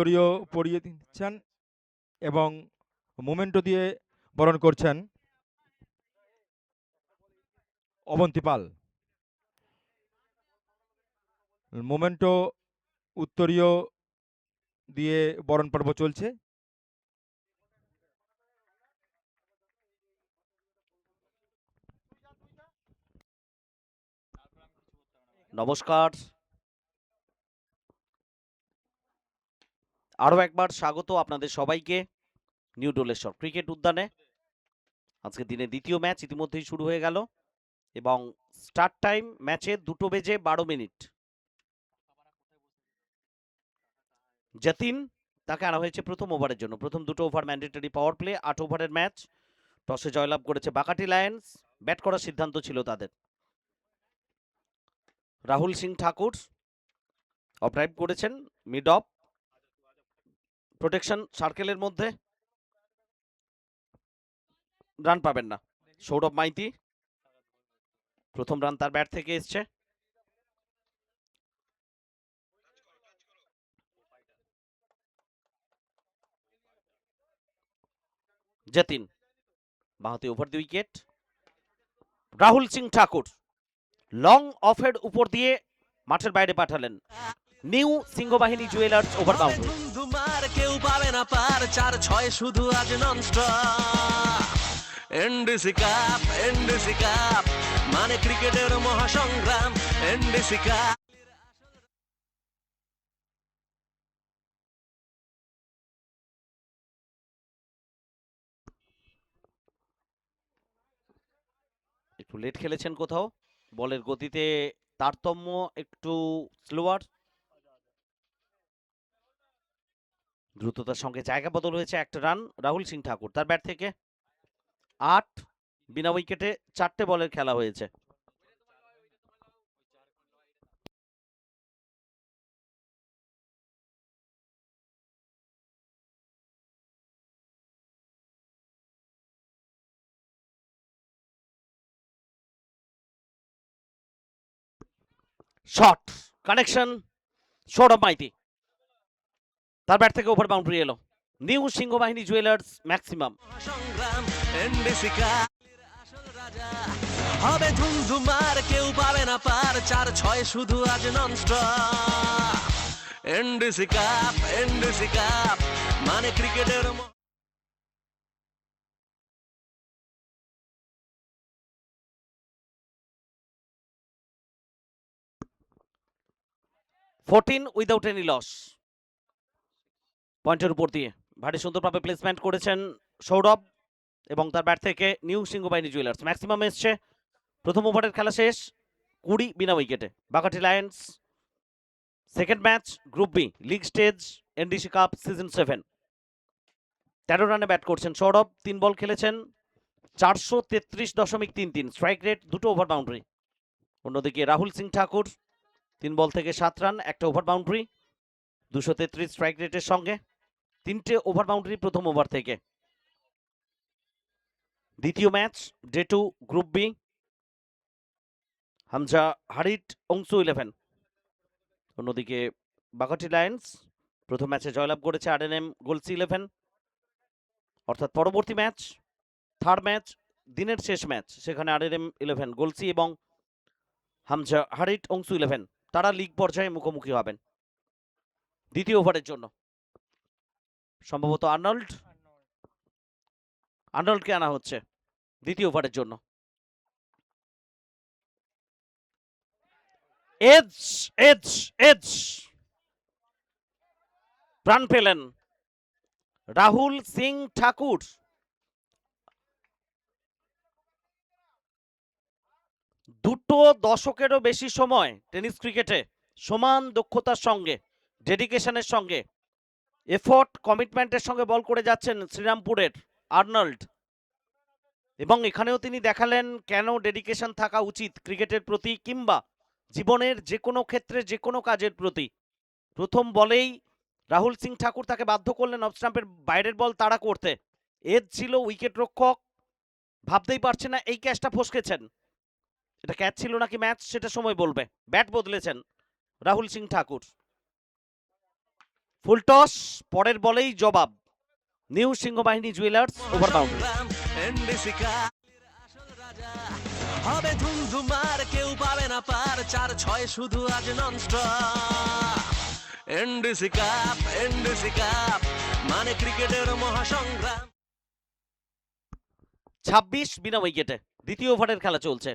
উত্তরীয় পরিয়ে দিচ্ছেন এবং মোমেন্টো দিয়ে বরণ করছেন অবন্তী পাল। মোমেন্টো উত্তরীয় দিয়ে বরণ পর্ব চলছে। নমস্কার, আরও একবার স্বাগত আপনাদের সবাইকে নিউ ডোলেশ্বর ক্রিকেট উদ্যানে। আজকে দিনে দ্বিতীয় ম্যাচ ইতিমধ্যেই শুরু হয়ে গেল এবং স্টার্ট টাইম ম্যাচে 2:12 যতীন তাকে আনা হয়েছে প্রথম ওভারের জন্য। প্রথম দুটো ওভার ম্যান্ডেটরি পাওয়ার প্লে, 8 ওভারের ম্যাচ। টসে জয়লাভ করেছে বাকাটি লায়ন্স, ব্যাট করার সিদ্ধান্ত ছিল তাদের। রাহুল সিং ঠাকুর অফ ড্রাইভ করেছেন, মিড অফ প্রোটেকশন সার্কেলের মধ্যে, রান পাবেন না। সৌরভ মাইতি প্রথম রান তার ব্যাট থেকে এসছে। যতীন বাঁহাতি over 2 wicket. Rahul Singh Thakur long অফের উপর দিয়ে মাঠের বাইরে পাঠালেন। New Singhabahini jewellers over boundary. ধুমার কেউ পাবে না পার, 4-6 শুধু আজ nonstop. NDC cup, NDC cup মানে ক্রিকেটের মহাসংগ্রাম। এনডিসি কাপ একটু লেট খেলেছেন কোথাও, বলের গতিতে তারতম্য একটু স্লোয়ার। দ্রুততার সঙ্গে জায়গা বদল হয়েছে, একটা রান রাহুল সিং ঠাকুর তার ব্যাট থেকে। 8 বিনা উইকেটে 4টে বলের খেলা হয়েছে। শট কানেকশন, সৌরভ মাইতি তার ব্যাট থেকে ওভার বাউন্ডারি এলো। New Singhabahini jewellers maximum. সংগ্রাম, এনডিসি কাপ রাজা হবে ধুমধুমার, কেউ পাবে না পার, 4-6 শুধু আজ nonstop. NDC cup, NDC cup মানে ক্রিকেটের 14 উইদাউট এনি লস। পয়েন্টের উপর দিয়ে ভারী সুন্দরভাবে প্লেসমেন্ট করেছেন সৌরভ এবং তার ব্যাট থেকে নিউ সিংহবাহিনী জুয়েলার্স ম্যাক্সিমাম এসছে। প্রথম ওভারের খেলা শেষ, 20 বিনা উইকেটে। বাকাটি lions second match, group B, league stage, NDC cup season 7। 13 রানে ব্যাট করছেন সৌরভ, 3 বল খেলেছেন, 433.33 স্ট্রাইক রেট, 2টো ওভার বাউন্ডারি। অন্যদিকে রাহুল সিং ঠাকুর 3 বল থেকে 7 রান, একটা ওভার বাউন্ডারি, 233 স্ট্রাইক রেটের সঙ্গে 3টে ওভার বাউন্ডারি প্রথম ওভার থেকে। দ্বিতীয় match day 2 group B, Hamza হারিট অংশু 11। অন্যদিকে বাকাটি লায়ন্স প্রথম ম্যাচে জয়লাভ করেছে আরএনএম গোলসি 11। অর্থাৎ পরবর্তী ম্যাচ, থার্ড ম্যাচ, দিনের শেষ ম্যাচ, সেখানে আরএনএম 11 গোলসি এবং হামজা হারিট অংশু 11 তারা লিগ পর্যায়ে মুখোমুখি হবেন। দ্বিতীয় ওভারের জন্য সম্ভবত আর্নল্ডকে আনা হচ্ছে দ্বিতীয় ওভারের জন্য। এজ এজ এজ প্রাণ পেলেন রাহুল সিং ঠাকুর। দুটো দশকেরও বেশি সময় টেনিস ক্রিকেটে সমান দক্ষতার সঙ্গে, ডেডিকেশনের সঙ্গে, এফোর্ট কমিটমেন্টের সঙ্গে বল করে যাচ্ছেন শ্রীরামপুরের আর্নল্ড। এবং এখানেও তিনি দেখালেন কেন ডেডিকেশন থাকা উচিত ক্রিকেটের প্রতি কিংবা জীবনের যে কোনো ক্ষেত্রে যে কোনো কাজের প্রতি। প্রথম বলেই রাহুল সিং ঠাকুর তাকে বাধ্য করলেন অফ স্টাম্পের বাইরের বল তাড়া করতে। এজ ছিল উইকেট রক্ষক, ভাবতেই পারছে না এই ক্যাচটা ফসকেছেন। এটা ক্যাচ ছিল নাকি ম্যাচ সেটা সময় বলবে। ব্যাট বদলেছেন রাহুল সিং ঠাকুর। ফুল টস, পরের বলেই জবাব। New Singhabahini jewellers over boundary. মহাসংগ্রাম এনডিসি কাপ আসল রাজা হবে ধুমধুমার, কেউ পাবে না পার, 4-6 শুধু আজ ননস্টপ। এনডিসি কাপ মানে ক্রিকেটের মহাসংগ্রাম। 26 বিনা উইকেটে দ্বিতীয় ওভারের খেলা চলছে।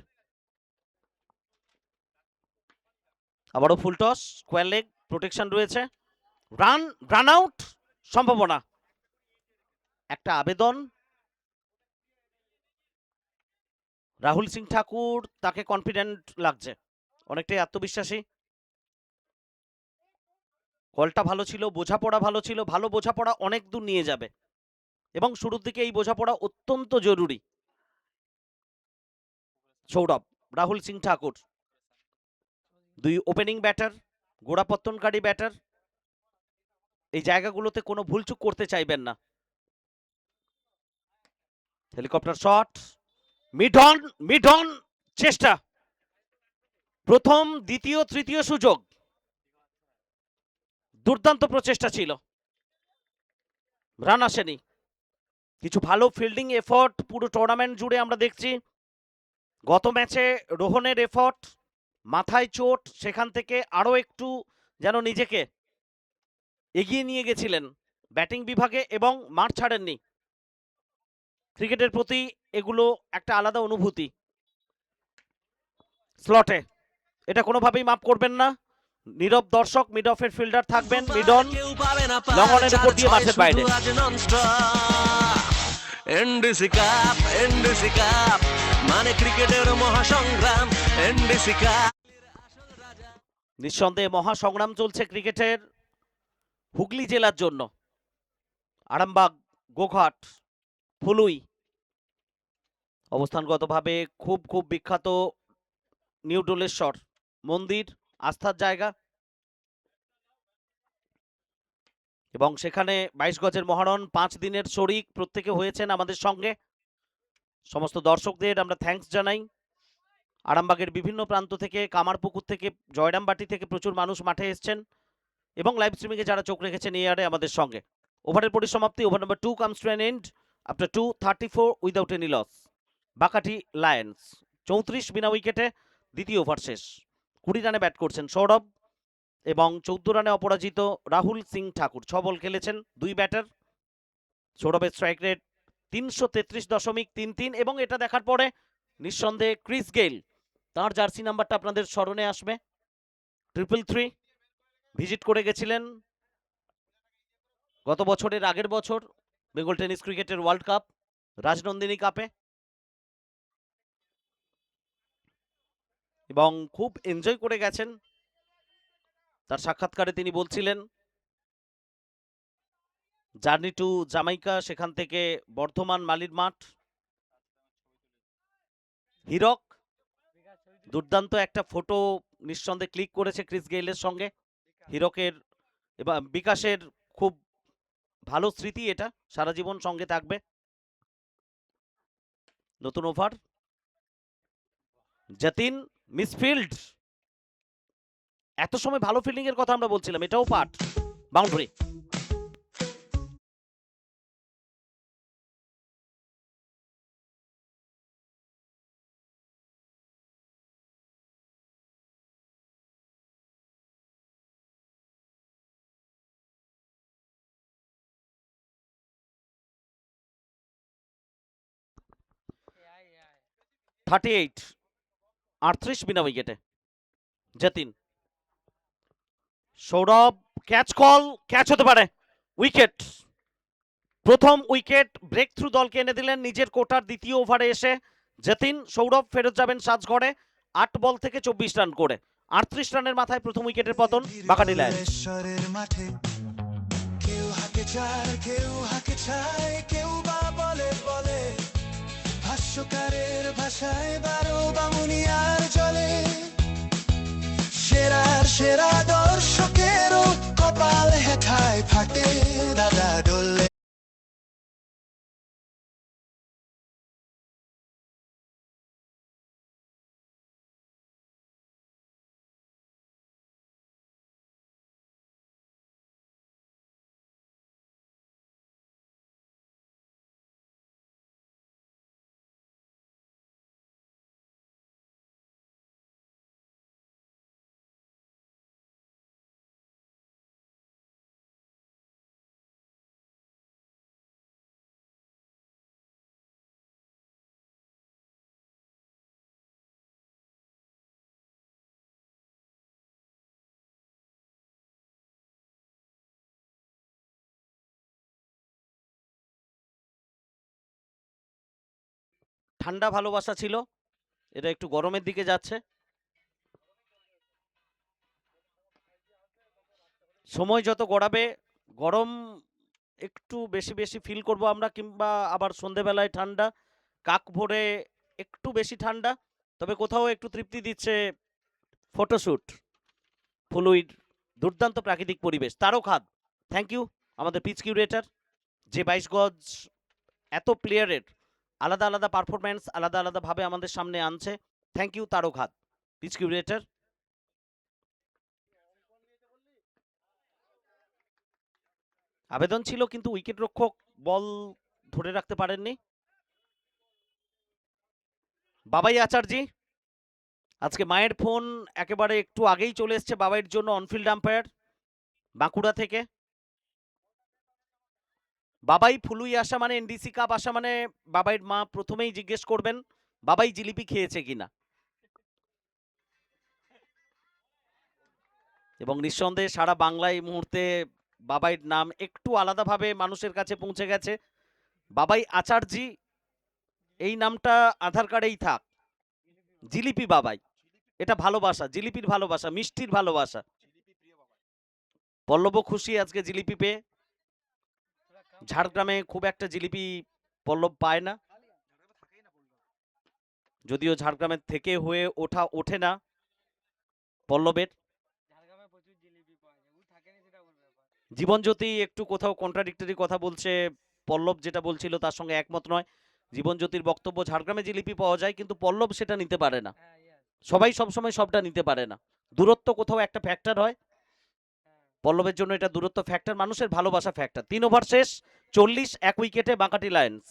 আবারও full toss, square leg, protection রয়েছে, রান আউট সম্ভাবনা। একটা আবেদন, রাহুল সিং ঠাকুর, তাকে কনফিডেন্ট লাগছে, অনেকটাই আত্মবিশ্বাসী। কলটা ভালো ছিল, বোঝাপড়া ভালো ছিল, ভালো বোঝাপড়া অনেক দূর নিয়ে যাবে এবং শুরুর দিকে এই বোঝাপড়া অত্যন্ত জরুরি। সৌরভ, রাহুল সিং ঠাকুর দুই ওপেনিং ব্যাটার, গোড়াপত্তনকারী ব্যাটার, এই জায়গাগুলোতে কোনো ভুলচুক করতে চাইবেন না। হেলিকপ্টার শট, মিড অন চেষ্টা, প্রথম, দ্বিতীয়, তৃতীয় সুযোগ, দুর্দান্ত প্রচেষ্টা ছিল, রান আসেনি। কিছু ভালো ফিল্ডিং এফর্ট পুরো টুর্নামেন্ট জুড়ে আমরা দেখছি। গত ম্যাচে রোহনের এফর্ট, মাথায় চোট, সেখান থেকে আরো একটু যেন নিজেকে এগিয়ে নিয়ে গেছিলেন ব্যাটিং বিভাগে এবং মাঠ ছাড়েননি। ক্রিকেটের প্রতি এগুলো একটা আলাদা অনুভূতি। স্লটে, এটা কোনোভাবেই মাফ করবেন না। নীরব দর্শক, মিড অফের ফিল্ডার থাকবেন, মিড অন, কেউ পাবে না পার, লং অনের উপর দিয়ে 4-6 মাঠের বাইরে। শুধু আজ ননস্টপ। এনডিসি কাপ মানে ক্রিকেটের মহাসংগ্রাম। এনডিসি কাপ নিঃসন্দেহে মহাসংগ্রাম চলছে ক্রিকেটের হুগলি জেলার জন্য। আরামবাগ, গোঘাট, ফুলুই, অবস্থানগতভাবে খুব খুব বিখ্যাত নিউ ডোলেশ্বর মন্দির, আস্থার জায়গা, এবং সেখানে 22 গজের মহারণ, 5 দিনের শরিক প্রত্যেকে হয়েছেন আমাদের সঙ্গে। সমস্ত দর্শকদের আমরা থ্যাঙ্কস জানাই। আরামবাগের বিভিন্ন প্রান্ত থেকে, কামারপুকুর থেকে, জয়রামবাটি থেকে প্রচুর মানুষ মাঠে এসছেন এবং লাইভ স্ট্রিমিংয়ে যারা চোখ রেখেছেন এয়ারে আমাদের সঙ্গে। ওভারের পরিসমাপ্তি, over number 2 comes to an end after 2:34 without any loss. Bakati lions 34 বিনা উইকেটে দ্বিতীয় ওভার শেষ। 20 রানে ব্যাট করছেন সৌরভ এবং 14 রানে অপরাজিত রাহুল সিং ঠাকুর। 6 বল খেলেছেন দুই ব্যাটার। সৌরভের স্ট্রাইক রেট 333.33 এবং এটা দেখার পরে নিঃসন্দেহে ক্রিস গেইল, তার জার্সি নাম্বারটা আপনাদের স্মরণে আসবে। 333 ভিজিট করে গেছিলেন গত বছরের আগের বছর বেঙ্গল টেনিস ক্রিকেটের ওয়ার্ল্ড কাপ, রাজনন্দিনী কাপে, এবং খুব এনজয় করে গেছেন। তার সাক্ষাৎকারে তিনি বলছিলেন জার্নি টু জামাইকা, সেখান থেকে বর্ধমান মালির মাঠ, হিরক, দুর্দান্ত একটা ফটো নিঃসন্দেহে ক্লিক করেছে ক্রিস গেইলের সঙ্গে। হিরকের এবং বিকাশের খুব ভালো স্মৃতি, এটা সারা জীবন সঙ্গে থাকবে। নতুন ওভার, যতীন মিসফিল্ড, এত সময় ভালো ফিল্ডিং এর কথা আমরা বলছিলাম, এটাও পাঠ, বাউন্ডারি। থার্টি এইট, 38 বিনা উইকেটে Jatin. Sourav, catch call, catch হতে পারে, উইকেট। প্রথম উইকেট ব্রেক থ্রু দলকে এনে দিলেন নিজের কোটার দ্বিতীয় ওভারে এসে যতীন। সৌরভ ফেরত যাবেন সাজঘরে 8 বল থেকে 24 রান করে। 38 রানের মাথায় প্রথম উইকেটের পতন বাকাটি লায়ন্স। মাঠে কেউ হাকে চার, কেউ হাকে ছায়, কেউ বা বলে বলে ভাষ্যকারের ভাষায় 12 বামুনিয়ার জলে। সেরার সেরা দর্শকেরও কপাল হেথায় ফাটে দাদা ডোলে। ঠান্ডা ভালোবাসা ছিল, এটা একটু গরমের দিকে যাচ্ছে। সময় যত গড়াবে গরম একটু বেশি বেশি ফিল করব আমরা, কিংবা আবার সন্ধেবেলায় ঠান্ডা, কাক ভোরে একটু বেশি ঠান্ডা। তবে কোথাও একটু তৃপ্তি দিচ্ছে ফটোশ্যুট, ফ্লুইড, দুর্দান্ত প্রাকৃতিক পরিবেশ। তারক হাত, থ্যাংক ইউ আমাদের পিচ কিউরেটর, যে 22 গজ এত প্লেয়ারের আলাদা আলাদা পারফরম্যান্স আলাদা আলাদাভাবে আমাদের সামনে আনছে। থ্যাংক ইউ তারক হাত, পিচ কিউরেটর। আবেদন ছিল কিন্তু উইকেট রক্ষক বল ধরে রাখতে পারেননি। বাবাই আচার্যি, আজকে মায়ের ফোন একেবারে একটু আগেই চলে এসছে বাবাইয়ের জন্য, অনফিল্ড আম্পায়ার বাঁকুড়া থেকে। বাবাই ফুলুই আসা মানে, এনডিসি কাপ আসা মানে বাবাইয়ের মা প্রথমেই জিজ্ঞেস করবেন বাবাই জিলিপি খেয়েছে কিনা। এবং নিঃসন্দেহে সারা বাংলায় এই মুহূর্তে বাবাইয়ের নাম একটু আলাদাভাবে মানুষের কাছে পৌঁছে গেছে। বাবাই আচার্যি এই নামটা আধার কার্ডেই থাক, জিলিপি বাবাই, এটা ভালোবাসা, জিলিপির ভালোবাসা, মিষ্টির ভালোবাসা। পল্লবও খুশি আজকে জিলিপি পেয়ে। ঝাড়গ্রামে খুব একটা জিলিপি পল্লব পায় না, যদিও ঝাড়গ্রামের থেকে হয়ে ওঠে না পল্লবের। জীবনজ্যোতি একটু কোথাও কন্ট্রাডিক্টরি কথা বলছে, পল্লব যেটা বলছিল তার সঙ্গে একমত নয়। জীবনজ্যোতির বক্তব্য ঝাড়গ্রামে জিলিপি পাওয়া যায়, কিন্তু পল্লব সেটা নিতে পারে না। সবাই সবসময় সবটা নিতে পারে না, দূরত্ব কোথাও একটা ফ্যাক্টর হয়। পল্লবের জন্য এটা দূরত্ব ফ্যাক্টর, মানুষের ভালোবাসা ফ্যাক্টর। 3 ওভার শেষ, 40, 1 উইকেটে বাঁকাটি লায়ন্স।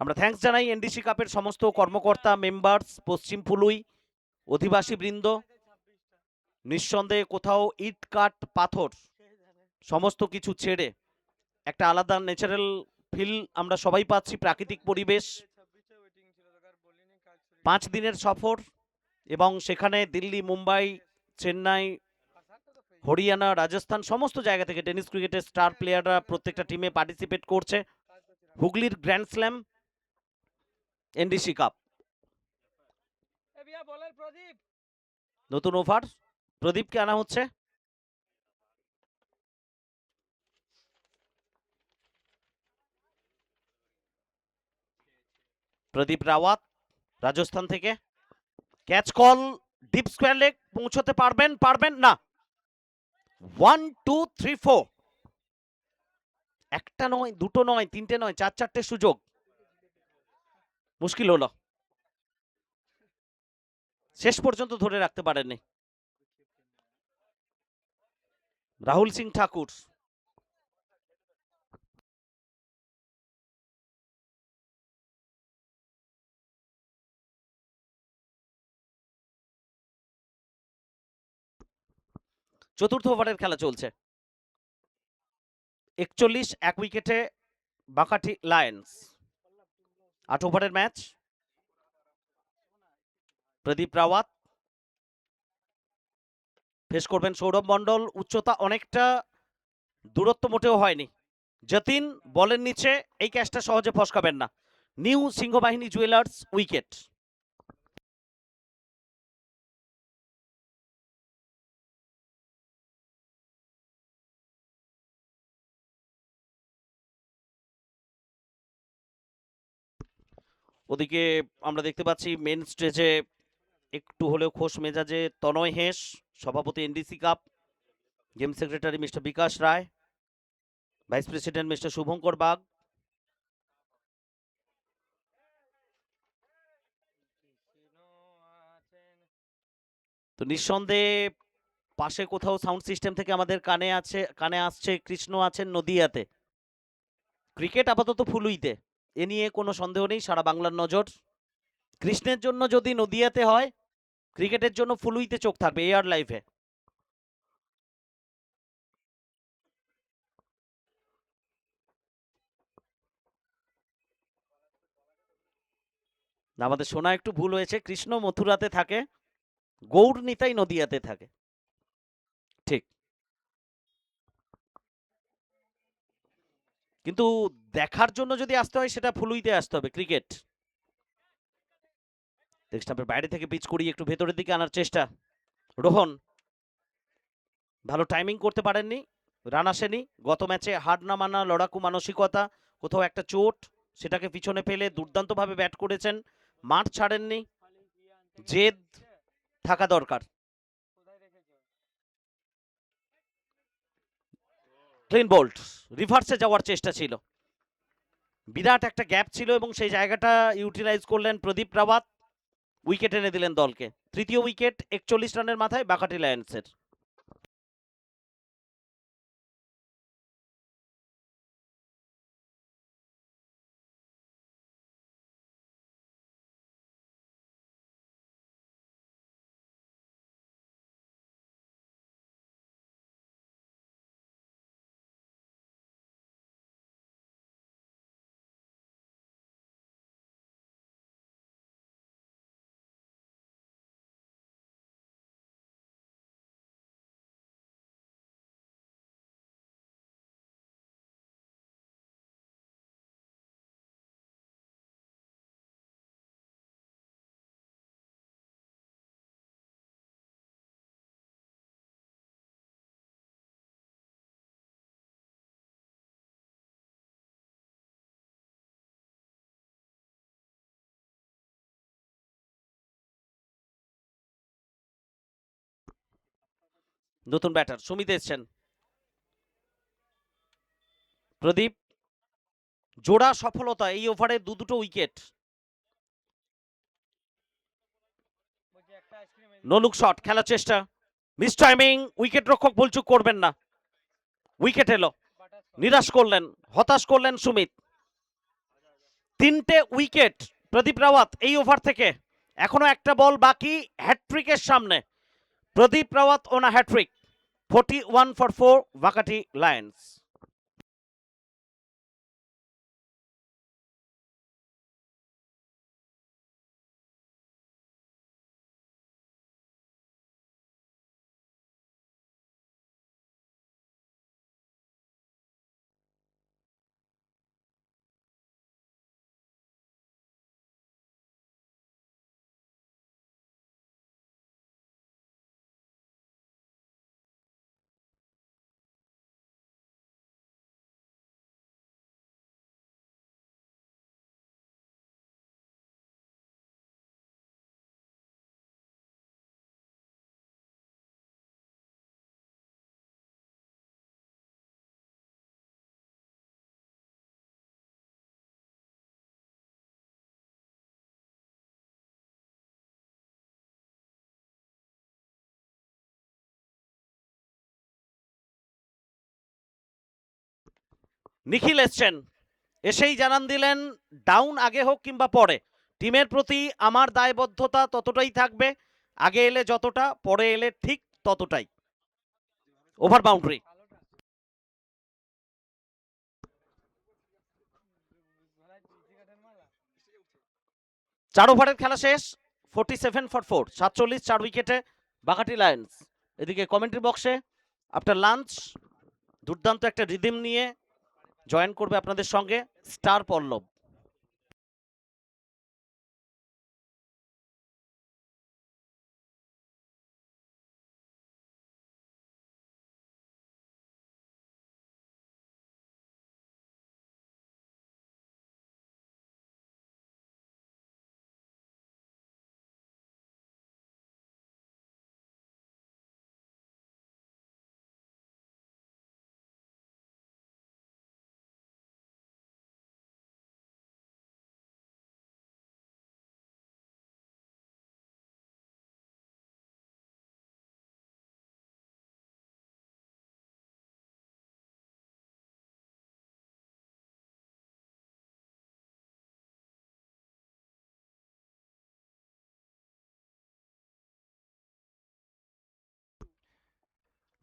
আমরা থ্যাঙ্কস জানাই এনডিসি কাপের সমস্ত কর্মকর্তা, মেম্বার্স, পশ্চিম ফুলুই অধিবাসী বৃন্দ। নিঃসন্দেহে কোথাও ইট কাঠ পাথর সমস্ত কিছু ছেড়ে একটা আলাদা ন্যাচারাল ফিল আমরা সবাই পাচ্ছি, প্রাকৃতিক পরিবেশ। 5 দিনের সফর, এবং সেখানে দিল্লি, মুম্বাই, চেন্নাই, হরিয়ানা, রাজস্থান সমস্ত জায়গা থেকে টেনিস ক্রিকেটের স্টার প্লেয়াররা প্রত্যেকটা টিমে পার্টিসিপেট করছে। হুগলির গ্র্যান্ড স্ল্যাম এনডিসি কাপ। নতুন ওভার, প্রদীপকে আনা হচ্ছে। প্রদীপ রাওয়াত রাজস্থান থেকে, catch call, deep square leg, পৌঁছতে পারবেন না। 1 2 3 4, একটা নয়, দুটো নয়, তিনটে নয়, 4-4টে সুযোগ, মুশকিল হলো, শেষ পর্যন্ত ধরে রাখতে পারেননি রাহুল সিং ঠাকুর। চতুর্থ ওভারের খেলা চলছে, 41, 1 উইকেটে বাঁকাটি লায়ন্স। 8 ওভারের ম্যাচ। প্রদীপ রাওয়াত ফেস করবেন সৌরভ মণ্ডল, উচ্চতা অনেকটা, দূরত্ব মোটেও হয়নি। যতীন বলের নিচে, এই ক্যাচটা সহজে ফসকাবেন না। New Singhabahini jewellers wicket. ওদিকে আমরা দেখতে পাচ্ছি মেন স্টেজে একটু হলেও খোশ মেজাজে তনয় হেস, সভাপতি NDC cup, game secretary mister Bikash Roy, vice president mister Shubhankar Bag. তো নিঃসন্দেহে পাশে কোথাও সাউন্ড সিস্টেম থেকে আমাদের কানে আসছে কৃষ্ণ আছেন নদিয়াতে। ক্রিকেট আপাতত ফুলুইতে, এ নিয়ে কোনো সন্দেহ নেই, সারা বাংলার নজর কৃষ্ণের জন্য। যদি নদিয়াতে হয়, ক্রিকেটের জন্য ফুলুইতে চোখ থাকবে এয়ার লাইভে। আমাদের শোনা একটু ভুল হয়েছে, কৃষ্ণ মথুরাতে থাকে, গৌর নিতাই নদিয়াতে থাকে, ঠিক। কিন্তু দেখার জন্য যদি আসতে হয়, সেটা ফুলুইতে আসতে হবে ক্রিকেট। লেগ স্টাম্পের বাইরে থেকে পিচ করিয়ে একটু ভেতরের দিকে আনার চেষ্টা। রোহন ভালো টাইমিং করতে পারেননি, রান আসেনি। গত ম্যাচে হার না মানা, লড়াকু মানসিকতা, কোথাও একটা চোট, সেটাকে পিছনে ফেলে দুর্দান্তভাবে ব্যাট করেছেন, মাঠ ছাড়েননি। জেদ থাকা দরকার। ক্লিন বোল্ড, রিভার্সে যাওয়ার চেষ্টা ছিল, বিরাট একটা গ্যাপ ছিল এবং সেই জায়গাটা ইউটিলাইজ করলেন প্রদীপ রাওয়াত, উইকেট এনে দিলেন দলকে। তৃতীয় উইকেট 41 রানের মাথায় বাকাটি লায়ন্সের। নতুন ব্যাটার সুমিত এসছেন। প্রদীপ জোড়া সফলতা এই ওভারে দুটো উইকেট। নলুক শট, খেলার চেষ্টা, মিস টাইমিং, উইকেট রক্ষক ভুলচুক করবেন না। উইকেট এলো, নিরাশ করলেন, হতাশ করলেন সুমিত। 3টে উইকেট প্রদীপ রাওয়াত এই ওভার থেকে। এখনো একটা বল বাকি হ্যাট্রিকের সামনে। Pradip Rawat on a hat-trick, 41 for 4 Bhakati lions. Nikhil এসছেন, এসেই জানান দিলেন ডাউন আগে হোক কিংবা পরে, টিমের প্রতি আমার দায়বদ্ধতা ততটাই থাকবে, আগে এলে যতটা, পরে এলে ঠিক ততটাই। Over boundary. চার ওভারের খেলা শেষ, 47 for 4, 47 4 উইকেটে বাকাটি লায়ন্স। এদিকে কমেন্ট্রি বক্সে আফটার লাঞ্চ দুর্দান্ত একটা রিদিম নিয়ে জয়েন করবে আপনাদের সঙ্গে star Pallab.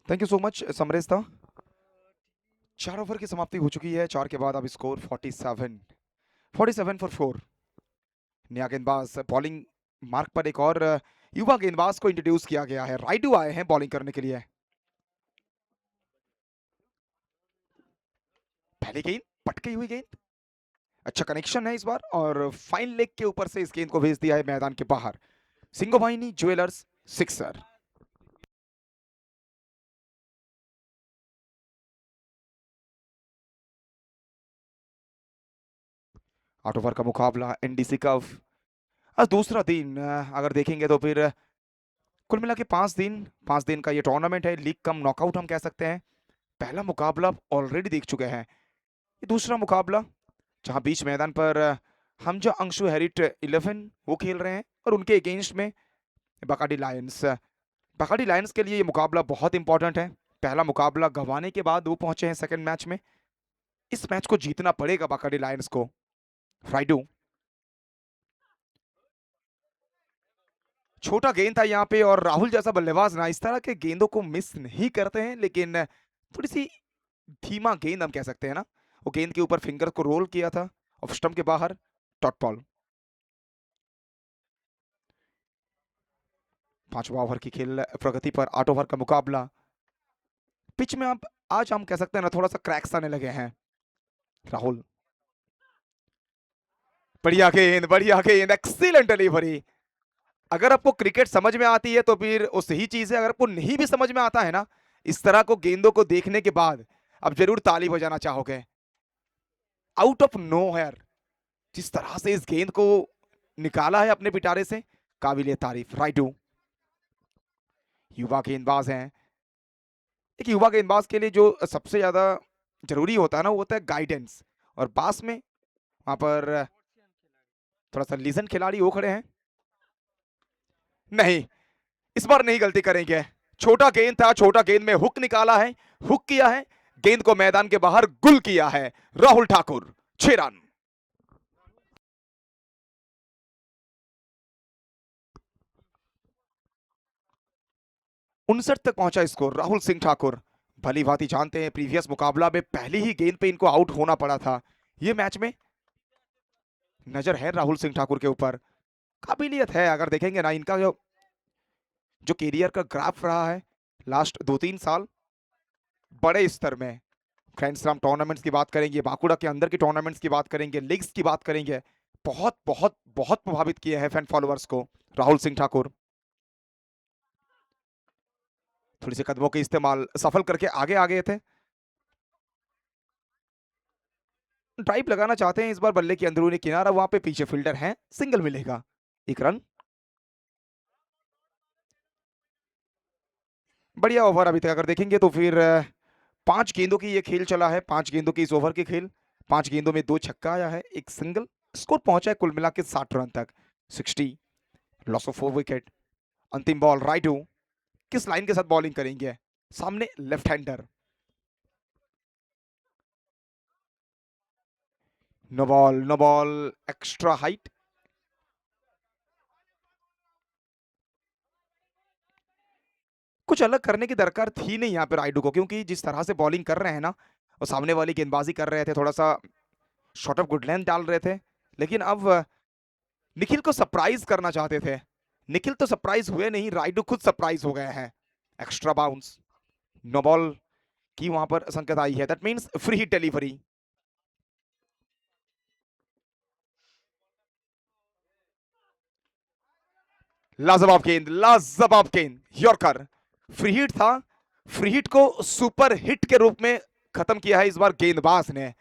Thank you so much Samaresh था। 4 ओवर की समाप्ति हो चुकी है। 4 के बाद अब स्कोर 47 for 4। नया गेंदबाज बॉलिंग मार्क पर एक और युवा गेंदबाज को इंट्रोड्यूस किया गया है। राइडू आए हैं बॉलिंग करने के लिए। पहली गेंद पटकी हुई गेंद, अच्छा कनेक्शन है इस बार और फाइन लेग के ऊपर से इस गेंद को भेज दिया है मैदान के बाहर। सिंगोवाहिनी ज्वेलर्स सिक्सर। 8 ओवर का मुकाबला एनडीसी कप। आज दूसरा दिन अगर देखेंगे तो फिर कुल मिला के 5 दिन का ये टूर्नामेंट है, लीग कम नॉकआउट हम कह सकते हैं। पहला मुकाबला ऑलरेडी देख चुके हैं, ये दूसरा मुकाबला जहां बीच मैदान पर हमजा अंशु हेरिट 11 वो खेल रहे हैं और उनके अगेंस्ट में बकाडी लायंस। बकाडी लायंस के लिए ये मुकाबला बहुत इंपॉर्टेंट है। पहला मुकाबला गंवाने के बाद वो पहुंचे हैं सेकंड मैच में। इस मैच को जीतना पड़ेगा बकाडी लायंस को। राइडू छोटा गेंद था यहाँ पे और राहुल जैसा बल्लेबाज ना इस तरह के गेंदों को मिस नहीं करते हैं, लेकिन थोड़ी सी धीमा गेंद हम कह सकते हैं ना। वो गेंद के ऊपर फिंगर को रोल किया था ऑफ स्टंप के बाहर। Dot ball. 5वां ओवर की खेल प्रगति पर 8 ओवर का मुकाबला। पिच में अब आज हम कह सकते हैं ना थोड़ा सा क्रैक्स आने लगे हैं। राहुल बढ़िया गेंद एक्सीलेंट डिलीवरी। अगर आपको क्रिकेट समझ में आती है तो फिर वो सही चीज है, अगर आपको नहीं भी समझ में आता है ना, इस तरह को गेंदों को देखने के बाद आप जरूर ताली बजाना चाहोगे। आउट ऑफ नोवेयर जिस तरह से इस गेंद को निकाला है अपने पिटारे से, काबिले तारीफ। राइडू युवा गेंदबाज हैं। एक युवा गेंदबाज के लिए जो सबसे ज्यादा जरूरी होता है ना वो होता है गाइडेंस, और पास में वहां पर थोड़ा सा लीजन खिलाड़ी वो खड़े हैं। नहीं, इस बार नहीं गलती करेंगे। छोटा गेंद था, छोटा गेंद में हुक निकाला है, हुक किया है, गेंद को मैदान के बाहर गुल किया है। राहुल ठाकुर 6 रन। उनसठ तक पहुंचा स्कोर। राहुल सिंह ठाकुर भली भांति जानते हैं प्रीवियस मुकाबला में पहली ही गेंद पे इनको आउट होना पड़ा था। ये मैच में नजर है राहुल सिंह ठाकुर के ऊपर, काबिलियत है। अगर देखेंगे ना इनका जो कैरियर का ग्राफ रहा है लास्ट 2-3 साल बड़े स्तर में, ग्रैंड स्लैम टूर्नामेंट्स की बात करेंगे, बाकुड़ा के अंदर की टूर्नामेंट्स की बात करेंगे, लीग्स की बात करेंगे, बहुत बहुत बहुत प्रभावित किए हैं फैन फॉलोअर्स को राहुल सिंह ठाकुर। थोड़ी सी कदमों के इस्तेमाल सफल करके आगे आ गए थे। ड्राइव लगाना चाहते हैं इस बार बल्ले की अंदरूनी किनारा, वहां पे पीछे फील्डर हैं, सिंगल मिलेगा। 1 रन। बढ़िया ओवर अभी तक अगर देखेंगे तो फिर 5 गेंदों की ये खेल चला है, 5 गेंदों की इस ओवर की खेल। 5 गेंदों में 2 छक्का आया है, 1 सिंगल। स्कोर पहुंचा है कुल मिला के 60 रन तक, 60। Loss of 4 wicket. अंतिम बॉल राइडू किस लाइन के साथ बॉलिंग करेंगे? सामने left hander. No ball extra height. कुछ अलग करने की दरकार थी नहीं यहाँ पे राइडू को, क्योंकि जिस तरह से बॉलिंग कर रहे हैं ना, और सामने वाली गेंदबाजी कर रहे थे, थोड़ा सा शॉर्ट ऑफ गुड लेंथ डाल रहे थे, लेकिन अब निखिल को सरप्राइज करना चाहते थे। निखिल तो सरप्राइज हुए नहीं, राइडू खुद सरप्राइज हो गए हैं। Extra bounce. नो बॉल की वहां पर संकेत आई है, that means free hit delivery. लाजवाब गेंद यॉर्कर। फ्री हिट था, फ्री हिट को सुपर हिट के रूप में खत्म किया है इस बार गेंदबाज ने।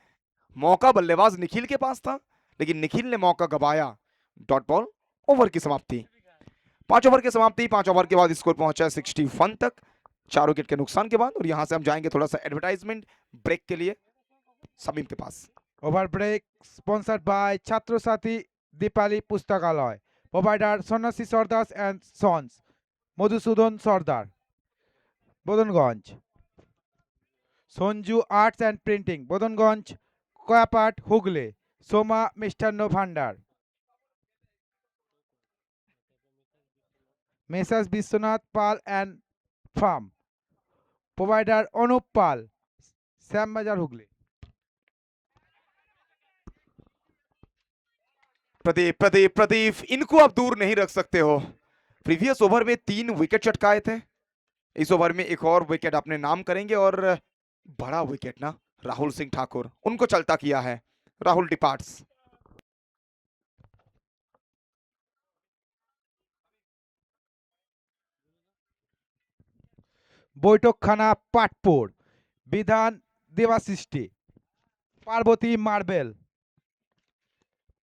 मौका बल्लेबाज निखिल के पास था, लेकिन निखिल ने मौका गवाया। Dot ball. ओवर की समाप्ति। 5 ओवर की समाप्ति। 5 ओवर के बाद स्कोर पहुंचा है 61 तक, 4 विकेट के नुकसान के बाद। और यहां से हम जाएंगे थोड़ा सा एडवर्टाइजमेंट ब्रेक के लिए समीम के पास। Over break sponsored by Chhatro Sati Dipali Pustakalay. Provider Sonasi Sardars and Sons. Madhusudan Sardar. Bodonganj. Sonju Arts and Printing. Bodonganj. Koyapat Hugle. Soma Mishtanno Bhandar. Messrs. Biswanath Pal and Farm. Provider Anup Pal. Sam Bazar Hugle. Pradeep इनको आप दूर नहीं रख सकते हो। Previous over में 3 wicket चटकाए थे, इस ओवर में एक और विकेट अपने नाम करेंगे, और बड़ा विकेट ना राहुल सिंह ठाकुर उनको चलता किया है। Rahul departs. Baithakkhana Patpur, Bidhan Debasrishti, Parvati marble,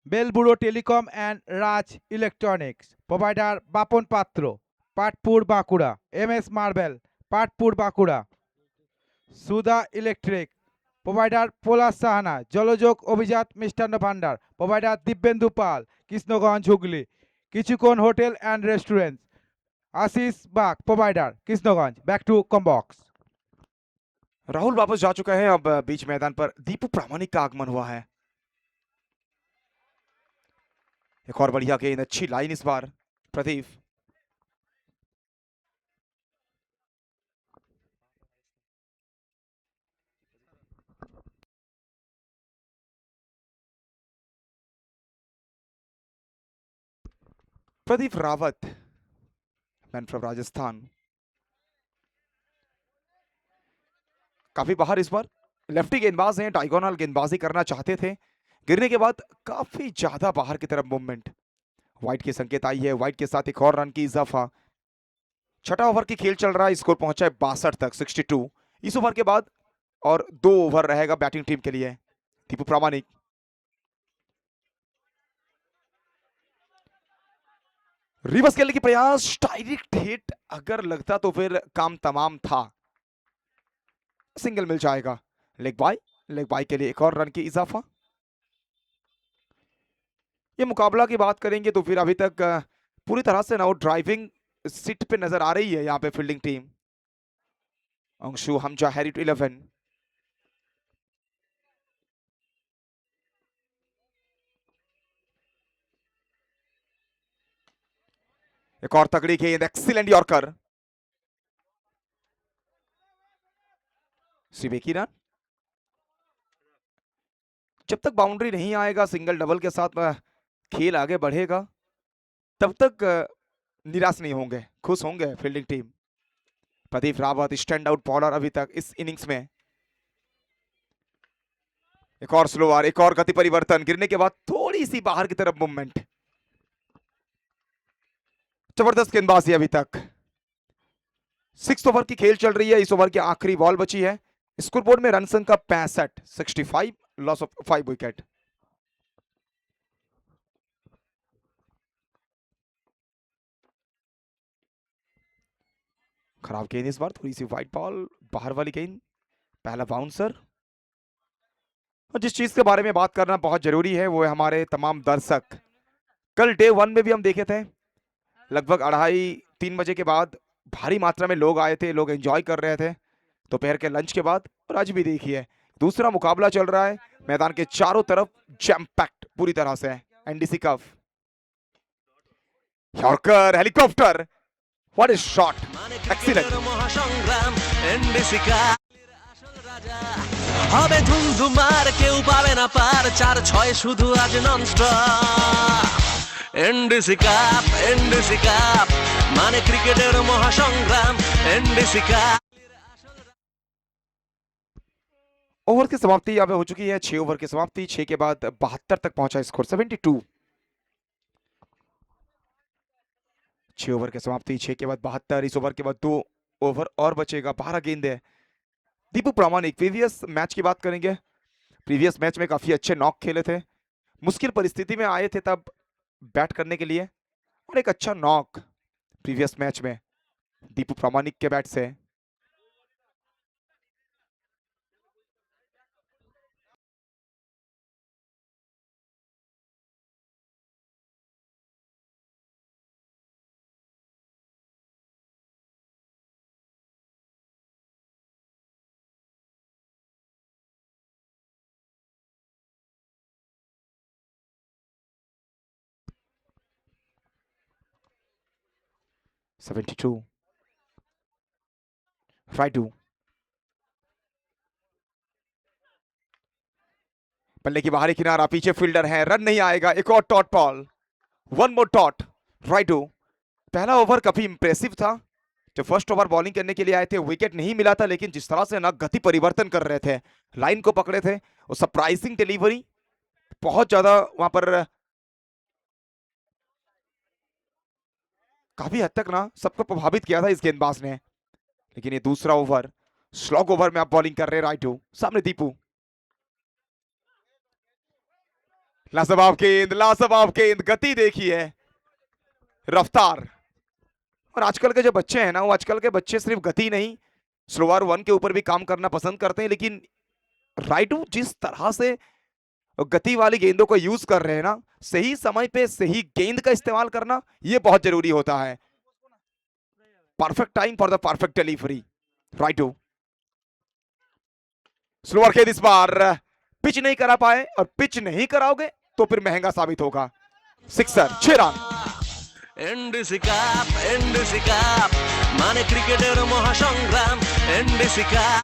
Belburo telecom and Raj electronics, provider Bapan Patra, Patpur Bankura, MS marble, Patpur Bankura, Sudha electric, provider Palash Sahana, Jalajog Abhijat Mishtanna Bhandar, provider Dibyendu Pal, Krishnaganj Hooghly, Kichukkhan hotel and restaurants, Ashish Bag, provider Krishnaganj. Back to combox. Rahul वापस जा चुका है। अब बीच मैदान पर दीपू प्रामाणिक का आगमन हुआ है। एक और बढ़िया गेंद, अच्छी लाइन इस बार। प्रदीप प्रदीप रावत, मैन फ्रॉम राजस्थान, काफी बाहर इस बार। लेफ्टी गेंदबाज हैं, डायगोनल गेंदबाजी करना चाहते थे, गिरने के बाद काफी ज्यादा बाहर की तरफ मूवमेंट। वाइड की संकेत आई है, वाइड के साथ एक और रन की इजाफा। छठा ओवर की खेल चल रहा है, स्कोर पहुंचा है 62 तक, 62। इस ओवर के बाद और 2 ओवर रहेगा बैटिंग टीम के लिए। दीपू प्रामाणिक, रिवर्स खेलने की प्रयास, डायरेक्ट हिट, अगर लगता तो फिर काम तमाम था। सिंगल मिल जाएगा। लेग बाय के लिए एक और रन की इजाफा। ये मुकाबला की बात करेंगे तो फिर अभी तक पूरी तरह से ना वो ड्राइविंग सीट पे नजर आ रही है यहां पे fielding team. Anshu Hamza Herriot 11, एक और तगड़ी गेंद, एक्सीलेंट यॉर्कर, सिर्फ एक ही रन। जब तक बाउंड्री नहीं आएगा, सिंगल डबल के साथ खेल आगे बढ़ेगा, तब तक निराश नहीं होंगे, खुश होंगे fielding team. Pradeep Rawat stand out bowler अभी तक इस इनिंग्स में। एक और स्लोअर, एक और गति परिवर्तन, गिरने के बाद थोड़ी सी बाहर की तरफ मूवमेंट। जबरदस्त गेंदबाजी अभी तक। 6 ओवर की खेल चल रही है, इस ओवर की आखिरी बॉल बची है। स्कोरबोर्ड में रन संख्या 65, 65, लॉस ऑफ 5 विकेट। खराब गेंद इस बार, थोड़ी सी वाइट बॉल, बाहर वाली गेंद, पहला बाउंसर। और जिस चीज के बारे में बात करना बहुत जरूरी है वो है हमारे तमाम दर्शक। कल डे 1 में भी हम देखे थे, लगभग 2:30-3 बजे के बाद भारी मात्रा में लोग आए थे, लोग एंजॉय कर रहे थे दोपहर के लंच के बाद। और आज भी देखिए दूसरा मुकाबला चल रहा है, मैदान के चारों तरफ जैम पैक्ड पूरी तरह से। NDC cup, yorker, helicopter, what is shot, excellent. মহাসংগ্রাম এনডিসি কাপ আসল রাজা হবে ধুমধুমার, কেউ পাবে না পার, 4-6 শুধু আজ ননস্টপ। এনডিসি কাপ মানে ক্রিকেটের মহাসংগ্রাম, এনডিসি কাপ। ओवर की समाप्ति यहाँ पे हो चुकी है। 6 ओवर की समाप्ति, 6 के बाद 72 तक पहुंचा स्कोर 72। 6 ओवर की समाप्ति, 6 के बाद 72। इस ओवर के बाद 2 ओवर और बचेगा, 12 गेंद है। दीपू प्रामाणिक, प्रीवियस मैच की बात करेंगे, प्रीवियस मैच में काफी अच्छे नॉक खेले थे, मुश्किल परिस्थिति में आए थे तब बैट करने के लिए, और एक अच्छा नॉक प्रीवियस मैच में दीपू प्रामाणिक के बैट से। (72) राइडू, बल्ले की बाहरी किनारा, पीछे फील्डर है, रन नहीं आएगा। एक और taught ball, one more taught. Raidu, पहला ओवर काफी इंप्रेसिव था, जो फर्स्ट ओवर बॉलिंग करने के लिए आए थे, विकेट नहीं मिला था, लेकिन जिस तरह से ना गति परिवर्तन कर रहे थे, लाइन को पकड़े थे, और सरप्राइजिंग डिलीवरी, बहुत ज्यादा वहां पर काफी हद तक ना सबको प्रभावित किया था इस गेंदबाज ने। लेकिन ये दूसरा ओवर, स्लॉग ओवर में आप बॉलिंग कर रहे हैं राइटू, सामने दीपू। लाजवाब गेंद, गति देखिए, रफ्तार। और आजकल के जो बच्चे हैं ना, वो आजकल के बच्चे सिर्फ गति नहीं, स्लोअर वन के ऊपर भी काम करना पसंद करते हैं। लेकिन राइटू जिस तरह से गति वाली गेंदों को यूज कर रहे हैं ना, सही समय पे सही गेंद का इस्तेमाल करना ये बहुत जरूरी होता है। Perfect time for the perfect delivery, right. Slower गेंद इस बार पिच नहीं करा पाए, और पिच नहीं कराओगे तो फिर महंगा साबित होगा। Sixer, 6 run. এনডিসি কাপ মানে ক্রিকেটের মহাসংগ্রাম। এনডিসি কাপ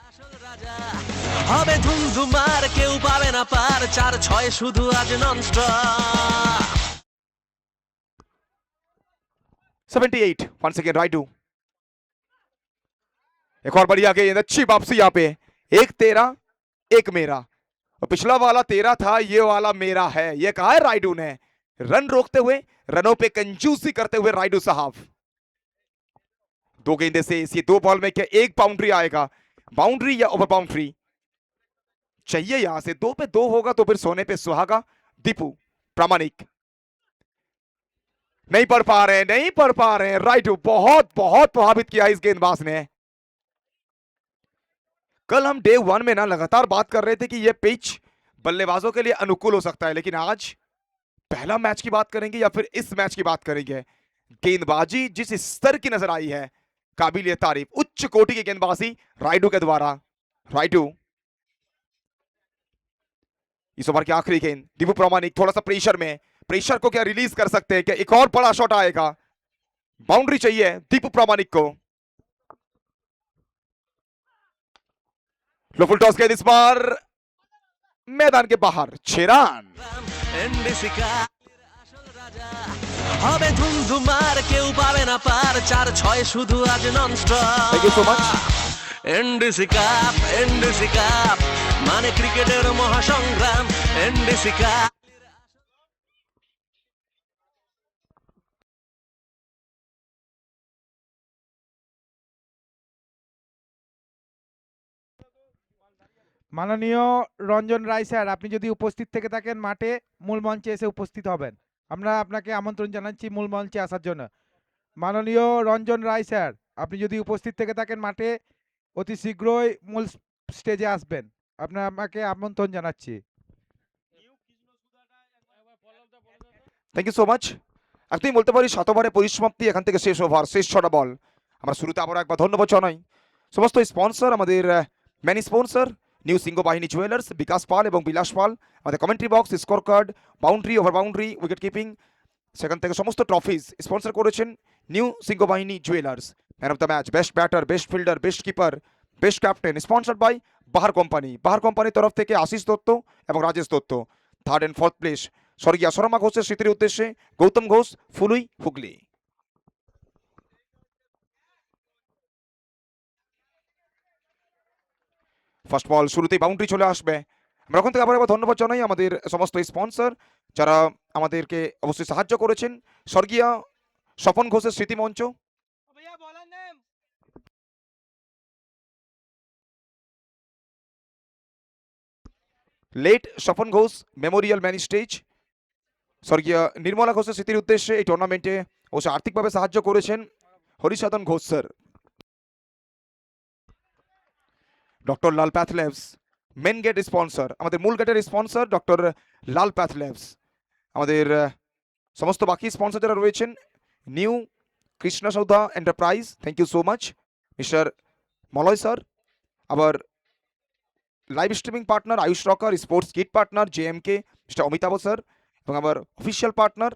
আসল রাজা হবে ধুমধুমার, কেউ পাবে না পার, 4-6 শুধু আজ ননস্টপ। 78 once again राइटू। एक और बढ़िया गेंद, अच्छी वापसी यहाँ पे। 1 तेरा 1 मेरा, और पिछला वाला 13 था, ये वाला मेरा है, ये कहा है राइडू ने। रन रोकते हुए, रनों पे कंजूसी करते हुए राइडू साहब। 2 गेंदे से ये 2 बॉल में क्या 1 बाउंड्री आएगा? बाउंड्री या ओवर बाउंड्री चाहिए यहां से। 2 पे 2 होगा तो फिर सोने पे सुहागा। दीपू प्रामाणिक नहीं पढ़ पा रहे हैं। राइटू बहुत प्रभावित किया इस गेंदबाज ने। कल हम डे 1 में ना लगातार बात कर रहे थे कि यह पिच बल्लेबाजों के लिए अनुकूल हो सकता है, लेकिन आज पहला मैच की बात करेंगे या फिर इस मैच की बात करेंगे, गेंदबाजी जिस स्तर की नजर आई है, काबिलियत तारीफ, उच्च कोटि की गेंदबाजी राइडू के द्वारा। राइडू इस ओवर की आखिरी गेंद, दीपू प्रामाणिक थोड़ा सा प्रेशर में, प्रेशर को क्या रिलीज कर सकते हैं? क्या एक और बड़ा शॉट आएगा? बाउंड्री चाहिए दीपू प्रामाणिक को। लो फुल टॉस गेंद इस बार मैदान के बाहर, 6 रन। এনডিসি কাপ আসল রাজা হবে ধুমধুমার, কেউ পাবে না পার, 4-6 শুধু আজ Thank you so much. Nonstop. NDC cup মানে ক্রিকেটের মহাসংগ্রাম। এনডিসি কাপ মাননীয় রঞ্জন রায় স্যার, আপনি যদি উপস্থিত থেকে থাকেন মাঠে, মূল মঞ্চে এসে উপস্থিত হবেন। আমরা আপনাকে আমন্ত্রণ জানাচ্ছি মূল মঞ্চে আসার জন্য। মাননীয় রঞ্জন রায় স্যার, আপনি যদি উপস্থিত থেকে থাকেন মাঠে, অতি শীঘ্রই মূল স্টেজে আসবেন। আপনাকে আমন্ত্রণ জানাচ্ছি। Thank you so much. একদমই বলতে পারি শতবারে পরিসমাপ্তি, এখান থেকে শেষ ওভার, শেষ 6টা বল। আমরা শুরুতে আবার একবার ধন্যবাদ জানাই সমস্ত স্পন্সর, আমাদের man sponsor new Singha Bahini jewellers, বিকাশ পাল এবং বিলাস পাল, আমাদের commentary box, score card, boundary, over boundary, wicket keeping, সেখান থেকে সমস্ত ট্রফিজ স্পন্সর করেছেন new Singha Bahini jewellers. Man of the match, best batter, best fielder, best keeper, best captain sponsored by Bahar company. Bahar কোম্পানির তরফ থেকে আশিস দত্ত এবং Rajesh Dutta. 3rd and 4th place স্বর্গীয় শর্মা ঘোষের স্মৃতির উদ্দেশ্যে গৌতম ঘোষ, ফুলুই, হুগলি। ফার্স্ট বল শুরুতেই বাউন্ডারি চলে আসবে। আমরা ওখান থেকে আবার ধন্যবাদ জানাই আমাদের সমস্ত স্পন্সর যারা আমাদেরকে অবশ্যই সাহায্য করেছেন। স্বর্গীয় স্বপন ঘোষের স্মৃতি মঞ্চ, late Swapan Ghosh memorial main stage, স্বর্গীয় নির্মলা ঘোষের স্মৃতির উদ্দেশ্যে এই টুর্নামেন্টে অবশ্যই আর্থিকভাবে সাহায্য করেছেন Harisadhan Ghosh sir. Doctor Lal path labs main gate sponsor, আমাদের মূল গেটের sponsor doctor Lal path labs. আমাদের সমস্ত বাকি স্পন্সর যারা রয়েছেন, new Krishna Saudha enterprise, thank you so much mister Malay sir. আবার live streaming partner Ayush Rakar, sports kit partner JMK mister Amitabh sir, এবং আমার official partner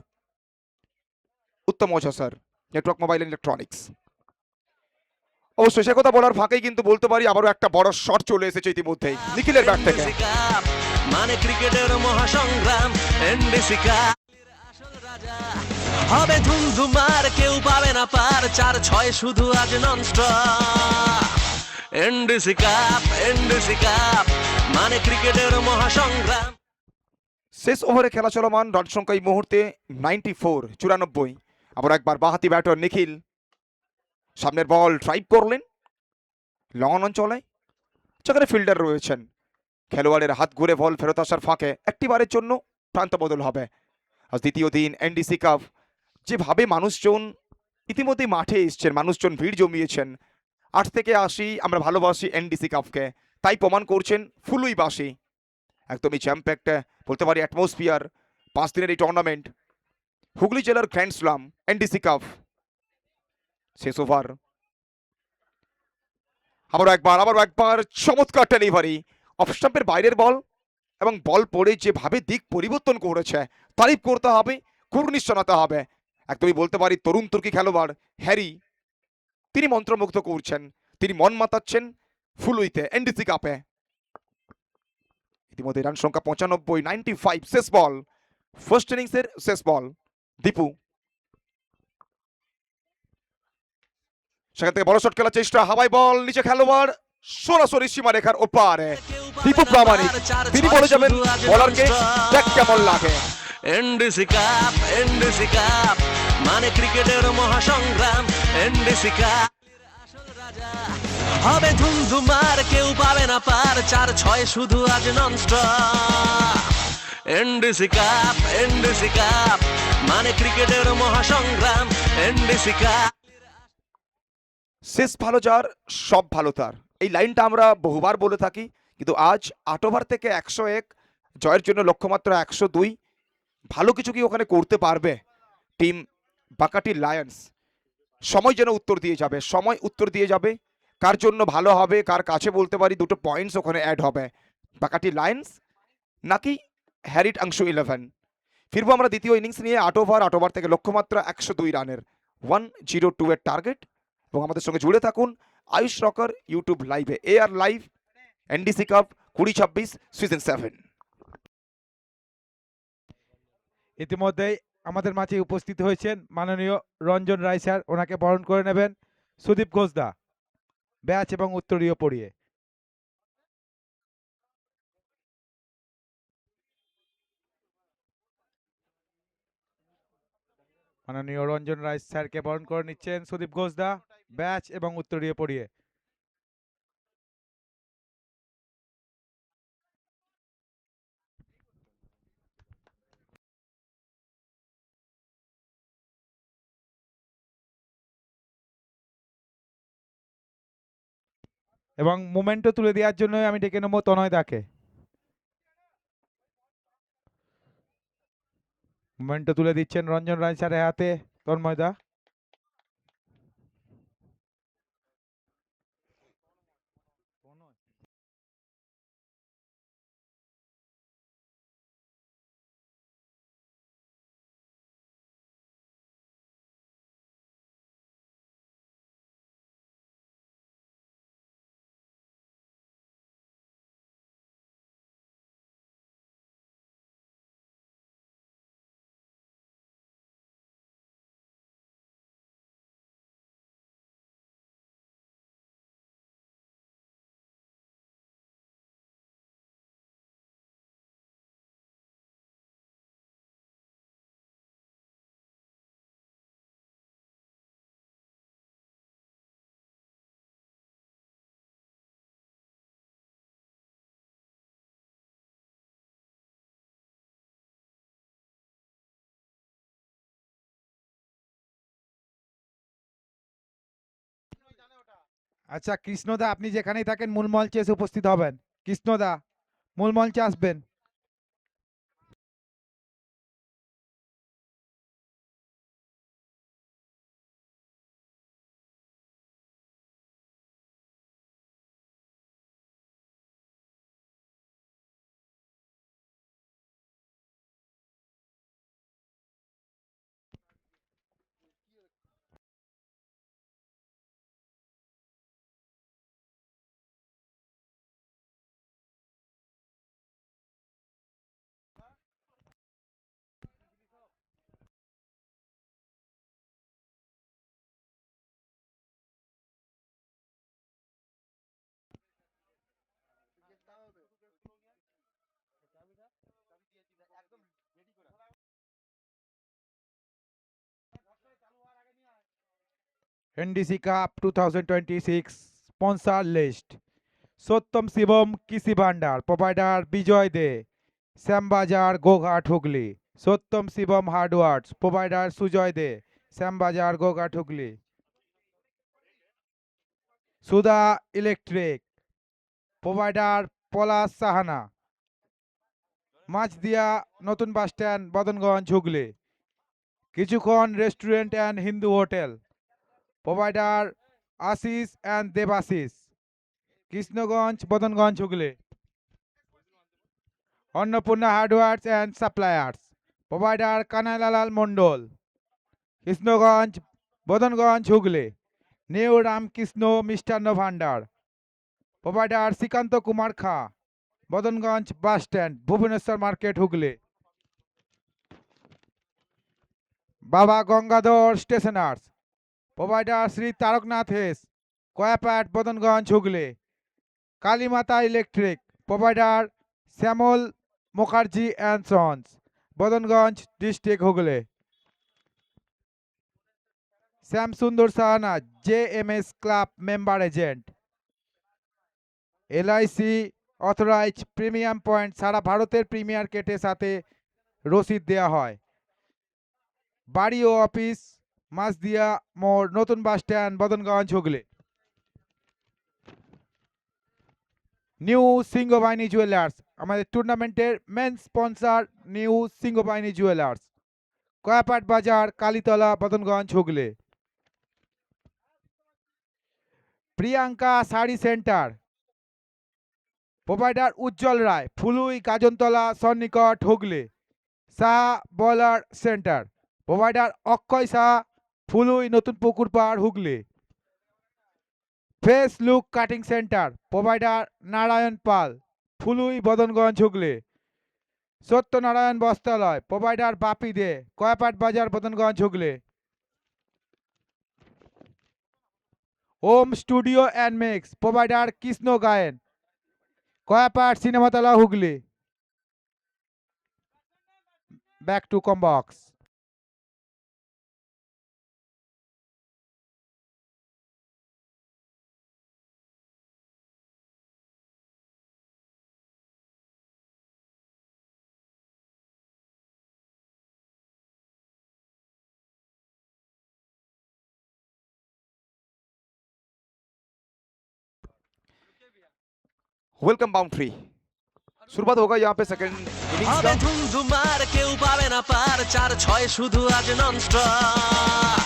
Uttam Ojha sir, network mobile and electronics. অবশ্যই সে কথা বলার ফাঁকেই কিন্তু বলতে পারি আবারও একটা বড় শট চলে এসেছে ইতিমধ্যেই নিখিলের ব্যাট থেকে। এনডিসি কাপ মানে ক্রিকেটের মহাসংগ্রাম। এনডিসি কাপ আসল রাজা হবে ধুমধুমার, কেউ পাবে না পার, 4-6 শুধু আজ ননস্টপ। এনডিসি কাপ মানে ক্রিকেটের মহাসংগ্রাম। শেষ ওভারে খেলা চলমান, রান সংখ্যা এই মুহূর্তে 94, 94। আবার একবার বাহাতি ব্যাটার নিখিল সামনের বল ড্রাইভ করলেন, লং অন অঞ্চলে যেখানে ফিল্ডার রয়েছেন, খেলোয়াড়ের হাত ঘুরে বল ফেরত আসার ফাঁকে একটিবারের জন্য প্রান্ত বদল হবে। আজ দ্বিতীয় দিন এনডিসি কাপ, যেভাবে মানুষজন ইতিমধ্যেই মাঠে এসছেন, মানুষজন ভিড় জমিয়েছেন, 8 থেকে 80 আমরা ভালোবাসি এনডিসি কাপকে, তাই প্রমাণ করছেন ফুলুইবাসী। একদমই জ্যাম প্যাকড বলতে পারি অ্যাটমসফিয়ার 5 দিনের এই টুর্নামেন্ট, হুগলি জেলার গ্র্যান্ড স্লাম এনডিসি কাপ শেষ ওভার। আবারও একবার চমৎকার ডেলিভারি, অফ স্টাম্পের বাইরের বল, এবং বল পড়ে যেভাবে দিক পরিবর্তন করেছে তারিফ করতে হবে, কুর্নিশ জানাতে হবে। একদমই বলতে পারি তরুণ তুর্কি খেলোয়াড় হ্যারি, তিনি মন্ত্রমুগ্ধ করছেন, তিনি মন মাতাচ্ছেন ফুলুইতে এনডিসি কাপে। ইতিমধ্যে রান সংখ্যা 95, 95, শেষ বল, ফার্স্ট ইনিংসের শেষ বল। দীপু সেখান থেকে বড় শট খেলার চেষ্টা, হাওয়াই বল, নিচে খেলোয়াড় সরাসরি সীমারেখার ওপারে। দীপু প্রামাণিক তিনি বলে যাবেন বলারকে দেখ কেমন লাগে। এনডিসি কাপ মানে ক্রিকেটের মহাসংগ্রাম। এনডিসি কাপ আসল রাজা হবে ধুমধুমার, কেউ পাবে না পার, 4-6 শুধু আজ ননস্টপ। এনডিসি কাপ মানে ক্রিকেটের মহাসংগ্রাম। এনডিসি কাপ শেষ ভালো যার সব ভালো তার, এই লাইনটা আমরা বহুবার বলে থাকি, কিন্তু আজ 8 ওভার থেকে 101 জয়ের জন্য লক্ষ্যমাত্রা 102। ভালো কিছু কি ওখানে করতে পারবে টিম বাঁকাটি লায়ন্স? সময় যেন উত্তর দিয়ে যাবে, সময় উত্তর দিয়ে যাবে কার জন্য ভালো হবে, কার কাছে বলতে পারি দুটো পয়েন্টস ওখানে অ্যাড হবে, বাঁকাটি লায়ন্স নাকি হ্যারিট আংশু 11। ফিরবো আমরা দ্বিতীয় ইনিংস নিয়ে। 8 ওভার থেকে লক্ষ্যমাত্রা 102 রানের, 102 এর টার্গেট। এবং আমাদের সঙ্গে জুড়ে থাকুন আয়ুষ রকার ইউটিউব লাইভে, AR live NDC cup 2026 season 7। ইতিমধ্যেই আমাদের মাঝে উপস্থিত হয়েছেন মাননীয় রঞ্জন রায় স্যার, ওনাকে বরণ করে নেবেন সুদীপ ঘোষদা ব্যাচ এবং উত্তরীয় পড়িয়ে। মাননীয় রঞ্জন রায় স্যারকে বরণ করে নিচ্ছেন সুদীপ ঘোষদা ব্যাচ এবং উত্তরীয় পড়িয়ে। এবং মোমেন্টও তুলে দেওয়ার জন্য আমি ডেকে নেবো তনয় দাকে। মোমেন্টও তুলে দিচ্ছেন রঞ্জন রায় স্যারের হাতে তন্ময় দা। আচ্ছা কৃষ্ণদা, আপনি যেখানেই থাকেন মূল মঞ্চে এসে উপস্থিত হবেন। কৃষ্ণদা মূল মঞ্চে আসবেন। NDC cup 2026 sponsor list. Sottam Shivam Kisi Bhandar, provider Bijoy De, Sambazar Goghat Hugli. Sottam Shivam Hardwares, provider Sujoy De, Sambazar Goghat Hugli. Sudha Electric, provider Polas Sahana, Machhdia নতুন bus stand Badanganj Hooghly. Kichukkhan restaurant and Hindu hotel, provider Ashis and Debashis, Krishnaganj Badanganj Hooghly. Annapurna hardwares and suppliers, provider Kanailal Mondal, Krishnaganj Badanganj Hooghly. New Ramkrishna Mishtanna Bhandar, provider Srikanta Kumar Kha, Badanganj bus stand Bhubaneswar market Hooghly. Baba Gangadhar stationers, provider Shri Taraknath Hes, Koyapat Badanganj Hooghly. Kalimata electric, provider Shyamal Mukherjee and sons, Badanganj district Hooghly. Shyamsundar Sahana, JMS club member agent. LIC authorise premium point, সারা ভারতের premier কেটে সাথে রসিদ দেওয়া হয়। বাড়ি ও office Machhdia মোড়, নতুন bus stand Badanganj Hooghly. New Singhabahini jewellers, আমাদের টুর্নামেন্টের main sponsor new Singhabahini jewellers, Koyapat বাজার কালীতলা বদনগঞ্জ হুগলি। প্রিয়াঙ্কা শাড়ি সেন্টার, প্রোভাইডার উজ্জ্বল রায়, ফুলুই গাজনতলা সন্নিকট হুগলি। শাহ বলার সেন্টার, প্রোভাইডার অক্ষয় শাহ, ফুলুই নতুন পুকুর পাড় Hooghly. Face look cutting centre, provider Narayan Pal, Phului Badanganj Hooghly. Satyanarayan Bastralay, provider Bapi De, Koyapat বাজার Badanganj Hooghly. Om studio and mix, provider Krishna Gayen, কয়াপাট Cinematala Hooghly. Back to combox. Welcome boundary. शुरुआत होगा यहाँ पे सेकंड इनिंग्स হবে का। ধুমধুমার কেউ পাবে না পার 4-6 শুধু আজ ননস্টপ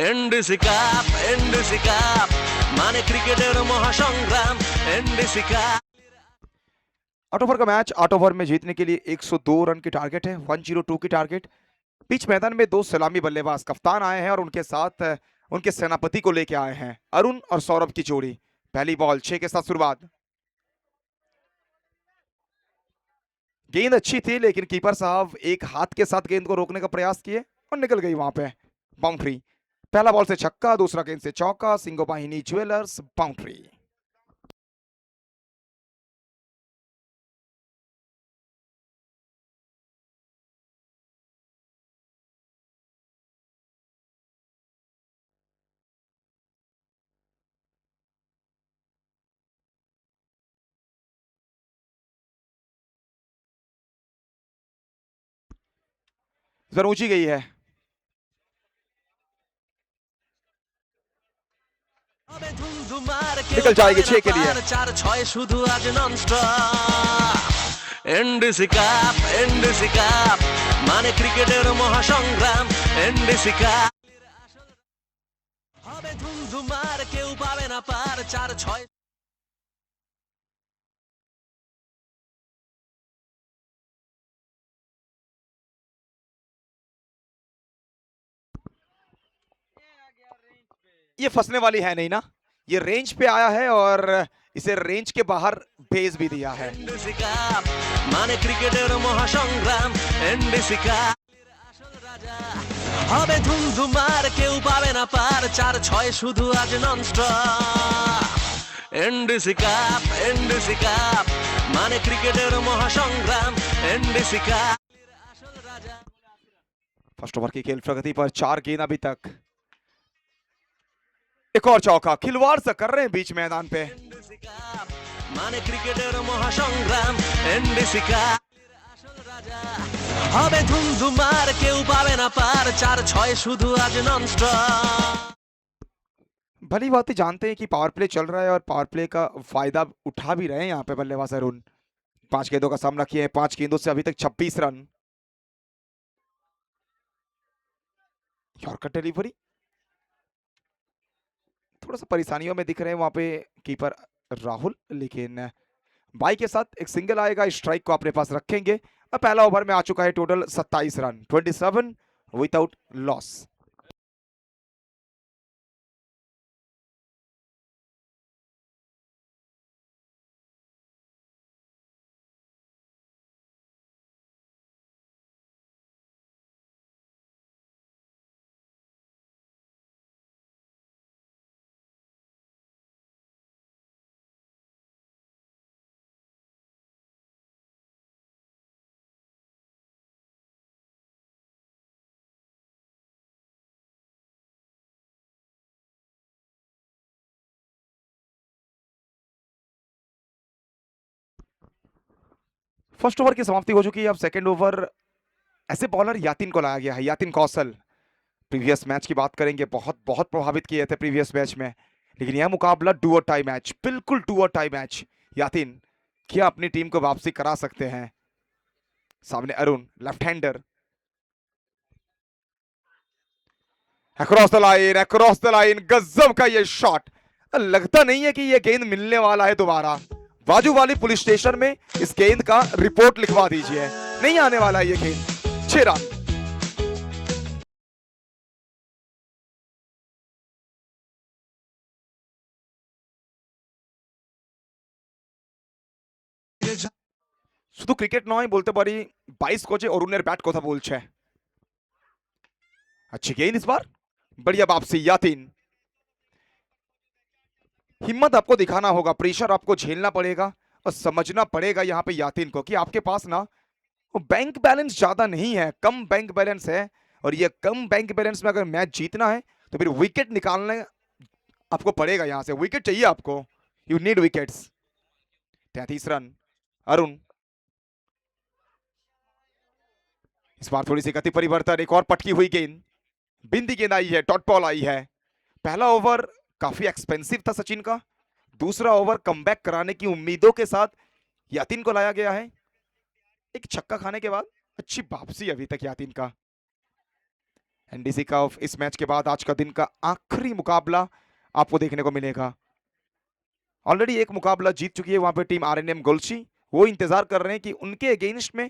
এনডিসি কাপ মানে ক্রিকেটের মহাসংগ্রাম এনডিসি কাপ 8 ओवर का मैच, 8 ओवर में जीतने के लिए 102 रन की टारगेट है, 102 की टारगेट। पिच मैदान में 2 सलामी बल्लेबाज कप्तान आए हैं और उनके साथ उनके सेनापति को लेके आए हैं, अरुण और सौरभ की जोड़ी। पहली बॉल 6 के साथ शुरुआत। गेंद अच्छी थी लेकिन कीपर साहब एक हाथ के साथ गेंद को रोकने का प्रयास किए और निकल गई वहां पे बाउंड्री। पहला बॉल से छक्का, दूसरा गेंद से चौका। सिंघोबाहिनी ज्वेलर्स बाउंड्री। जरा ऊंची गई है। হবে ধুমধুমার কেউ निकल जाएगी পাবে না 6 के लिए। পার 4-6 শুধু আজ ননস্টপ এনডিসি কাপ মানে ক্রিকেটের মহাসংগ্রাম এনডিসি কাপ হবে ধুমধুমার কেউ পাবে না পার 4-6 ये फंसने वाली है नहीं ना, ये रेंज पे आया है और इसे रेंज के बाहर भेज भी दिया है। এনডিসি কাপ মানে ক্রিকেটের মহাসংগ্রাম এনডিসি কাপ আসল রাজা হবে ধুমধুমার কেউ পাবে না পার 4-6 শুধু আজ ননস্টপ এনডিসি কাপ মানে ক্রিকেটের মহাসংগ্রাম এনডিসি কাপ আসল রাজা फर्स्ट ओवर की खेल प्रगति पर 4 गेंद अभी तक। एक और चौका, खिलवाड़ से कर रहे हैं बीच मैदान पे। এনডিসি কাপ মানে ক্রিকেটের মহাসংগ্রাম এনডিসি কাপ আসল রাজা হবে ধুমধুমার কেউ পাবে না পার 4-6 শুধু আজ ননস্টপ भली बात जानते हैं कि पावर प्ले चल रहा है और पावर प्ले का फायदा उठा भी रहे हैं यहाँ पे बल्लेबाज अरुण। 5 गेंदों का सामना किए हैं, 5 गेंदों से अभी तक 26 रन। यॉर्कर डिलीवरी थोड़ा सा परेशानियों में दिख रहे हैं वहां पे कीपर राहुल, लेकिन बाई के साथ एक सिंगल आएगा, स्ट्राइक को अपने पास रखेंगे। अब पहला ओवर में आ चुका है total 27 run, 27 without loss. First over की समाप्ति हो चुकी है। अब सेकंड ओवर ऐसे बॉलर यातिन को लाया गया है, यातिन कौशल। प्रीवियस मैच की बात करेंगे, बहुत बहुत प्रभावित किए थे प्रीवियस मैच में, लेकिन यह मुकाबला डू और टाई मैच, बिल्कुल do or die match. Yatin क्या अपनी टीम को वापसी करा सकते हैं? सामने Arun, left hander, across the line, गजब का ये शॉट। लगता नहीं है कि ये गेंद मिलने वाला है दोबारा। बाजू वाली पुलिस स्टेशन में इस गेंद का रिपोर्ट लिखवा दीजिए, नहीं आने वाला है ये गेंद। 6 रन। শুধু ক্রিকেট নয়, বলতে পারি 22 কোচে অরুণের ব্যাট কথা বলছে। अच्छी गेंद इस बार, बढ़िया वापसी यातिन। हिम्मत आपको दिखाना होगा, प्रेशर आपको झेलना पड़ेगा और समझना पड़ेगा यहाँ पे यातिन को कि आपके पास ना बैंक बैलेंस ज्यादा नहीं है, कम बैंक बैलेंस है। और ये कम बैंक बैलेंस में अगर मैच जीतना है तो फिर विकेट निकालने आपको पड़ेगा, यहाँ से विकेट चाहिए आपको, you need wickets. 33 run. Arun, इस बार थोड़ी सी गति परिवर्तन, एक और पटकी हुई गेंद, बिंदी गेंद आई है, डॉट बॉल आई है। पहला ओवर काफी एक्सपेंसिव था सचिन का, दूसरा ओवर कमबैक कराने की उम्मीदों के साथ यातिन को लाया गया है। एक छक्का खाने के बाद अच्छी वापसी अभी तक यातिन का। एनडीसी का इस मैच के बाद आज का दिन का आखिरी मुकाबला आपको देखने को मिलेगा। ऑलरेडी एक मुकाबला जीत चुकी है वहां पे टीम आरएनएम गोल्शी, वो इंतजार कर रहे हैं कि उनके अगेंस्ट में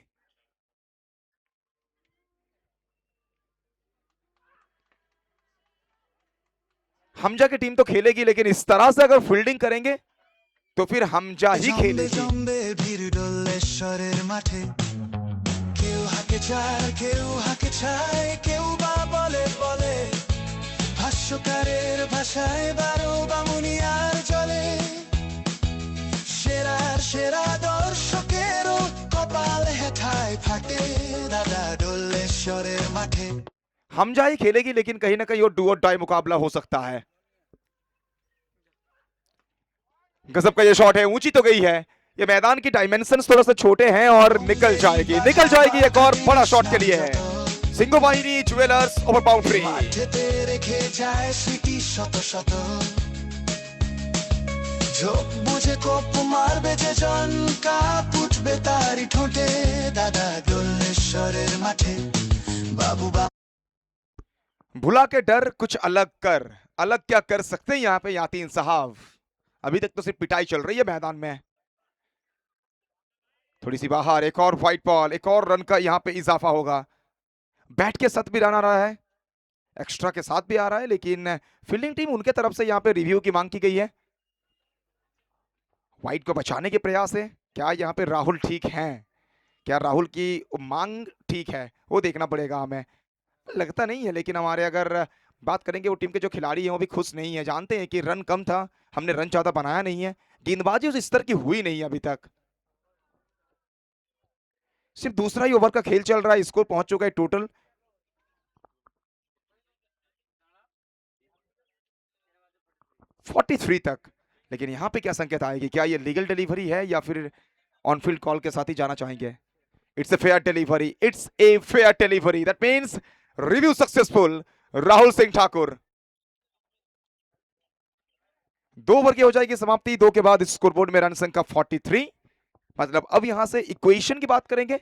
हमजा की टीम तो खेलेगी, लेकिन इस तरह से अगर फील्डिंग करेंगे तो फिर हमजा ही खेलेगी। জম্বে ভিড় ডল্লেশ্বরের মাঠে কেউ হাঁকে চার কেউ হাঁকে ছায় কেউ বা বলে বলে ভাষ্যকারের ভাষায় 12 বামুনিয়ার চলে সেরার সেরা দর্শকেরও কপাল হেঠায় ফাটে দাদা ডল্লেশ্বরের মাঠে। हमजा ही खेलेगी, लेकिन कहीं ना कहीं वो डू और डाई मुकाबला हो सकता है। गजब का ये शॉट है, ऊंची तो गई है, ये मैदान की डायमेंशंस थोड़ा सा छोटे हैं और निकल जाएगी। एक और बड़ा शॉट के लिए है सिंगो बाहिनी ज्वेलर्स ओवर बाउंड्री। মাঠেতে রেখে যায় স্মৃতি শত শত ঝোপ বুঝে কোপ মারবে যে জন কাপ উঠবে তারি ঠোঁটে দাদা ডল্লেশ্বরের মাঠে বাবু বা भुला के डर कुछ अलग कर, अलग क्या कर सकते हैं यहाँ पे यातीन साहब। अभी तक तो सिर्फ पिटाई चल रही है मैदान में। थोड़ी सी बाहर, एक और व्हाइट बॉल, एक और रन का यहाँ पे इजाफा होगा। बैट के साथ भी रन आ रहा है, एक्स्ट्रा के साथ भी आ रहा है, लेकिन फील्डिंग टीम उनके तरफ से यहाँ पे रिव्यू की मांग की गई है। व्हाइट को बचाने के प्रयास है। क्या यहाँ पे राहुल ठीक हैं? क्या राहुल की मांग ठीक है? वो देखना पड़ेगा हमें। लगता नहीं है, लेकिन हमारे अगर बात करेंगे वो टीम के जो खिलाड़ी हैं वो भी खुश नहीं है। जानते हैं कि रन कम था, हमने रन ज्यादा बनाया नहीं है, गेंदबाजी उस स्तर की हुई नहीं है अभी तक। सिर्फ दूसरा ही ओवर का खेल चल रहा है, स्कोर पहुंच चुका है टोटल 43 तक, लेकिन यहाँ पे क्या संकेत आएगी? क्या ये लीगल डिलीवरी है या फिर ऑन फील्ड कॉल के साथ ही जाना चाहेंगे? It's a fair delivery, it's a fair delivery, that means review successful. Rahul Singh Thakur, 2 over की हो जाएगी समाप्ति। 2 के बाद स्कोरबोर्ड में रन संख्या 43। मतलब अब यहां से इक्वेशन की बात करेंगे।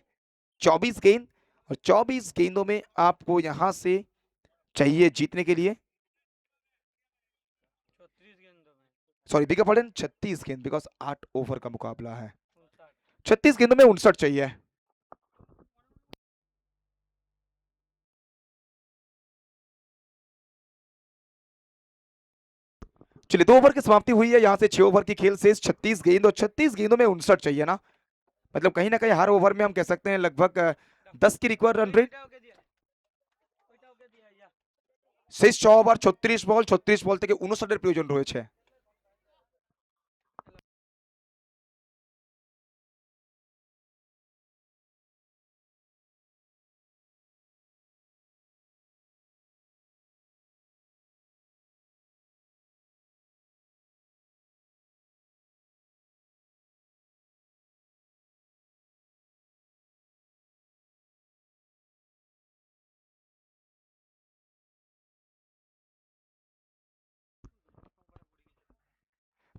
24 गेंद और 24 गेंदों में आपको यहां से चाहिए जीतने के लिए, सॉरी बिग पॉर्डन, 36 गेंद, बिकॉज 8 ओवर का मुकाबला है। 36 गेंदों में 59 चाहिए। चलिए 2 ओवर की समाप्ति हुई है। यहां से 6 ओवर की खेल शेष, 36 गेंद और 36 गेंदों में 59 चाहिए ना। मतलब कहीं ना कहीं हर ओवर में हम कह सकते हैं लगभग 10 की रिक्वायर्ड रन रेट। शेष 6 ओवर 36 বল, 36 বল থেকে 59 প্রয়োজন রয়েছে।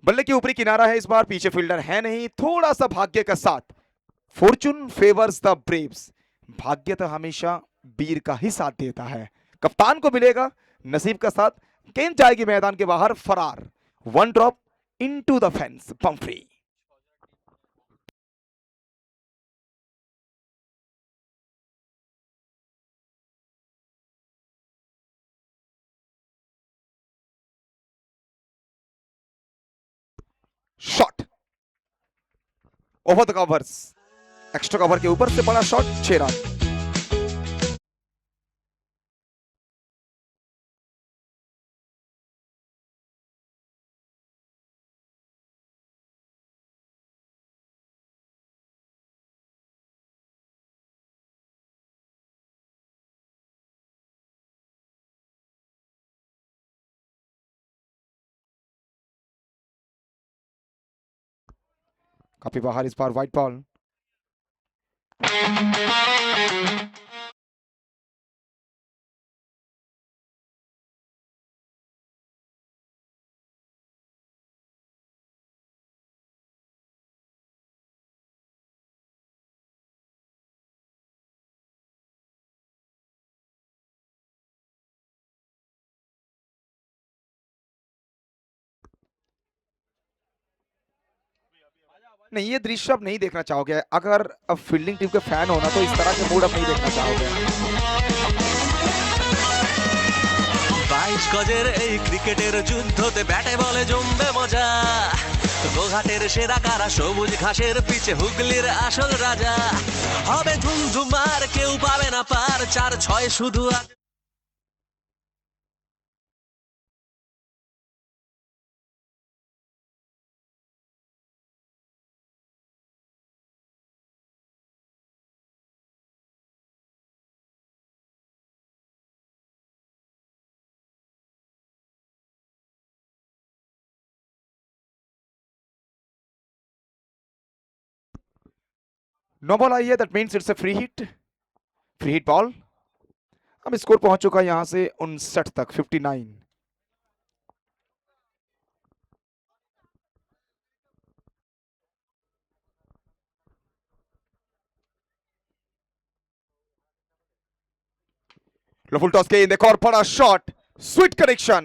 बल्ले के ऊपरी किनारा है इस बार, पीछे फील्डर है नहीं, थोड़ा सा भाग्य का साथ। फॉर्चून फेवर्स द ब्रेव्स, भाग्य तो हमेशा वीर का ही साथ देता है। कप्तान को मिलेगा नसीब का साथ। गेंद जाएगी मैदान के बाहर, फरार। 1 ड्रॉप इनटू द फेंस, बम्फ्री। Shot over the covers, extra cover के ऊपर से बड़ा शॉट, 6 रन। काफी बाहर इस बार, व्हाइट बॉल। नहीं, ये दृश्य आप नहीं देखना चाहोगे। अगर अब फील्डिंग टीम के फैन होना तो इस तरह के मूड आप नहीं देखना चाहोगे। 22 গজের এই ক্রিকেটের যুদ্ধতে ব্যাটে বলে জমবে মজা। গোঘাটের সেরা কারা, সবুজ ঘাসের পিছে হুগলির আসল রাজা। হবে ধুমধুমার, কেউ পাবে না পার, 4-6 শুধু আজ। नो बॉल आई है, that means it's a free hit, free hit ball. अब स्कोर पहुंच चुका है यहां से 59 तक, 59। लो फुल टॉस गेंद, एक और बड़ा shot, sweet connection.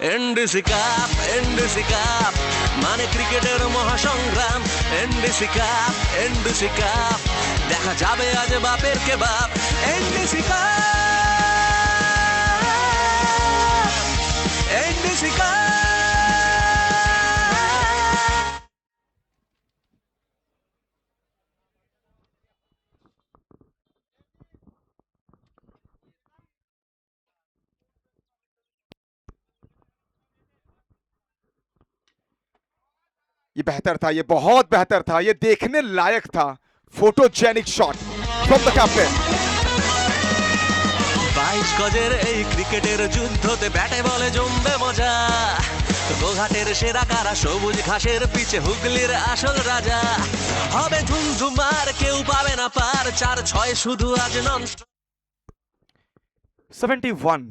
NDC cup, NDC cup মানে ক্রিকেটের মহাসংগ্রাম। এনডিসি কাপ, এনডিসি কাপ দেখা যাবে আজ বাপের কে বাপ। NDC cup, NDC cup. ये बेहतर था, ये बहुत बेहतर था, ये देखने लायक था। Photogenic shot from the captain. 22 গজের এই ক্রিকেটের যুদ্ধতে ব্যাটে বলে জমবে মজা গোঘাটের সেরা কারা সবুজ ঘাসের পিছে হুগলির আসল রাজা হবে ধুমধুমার কেউ পাবে না পার 4-6 শুধু আজ নন 71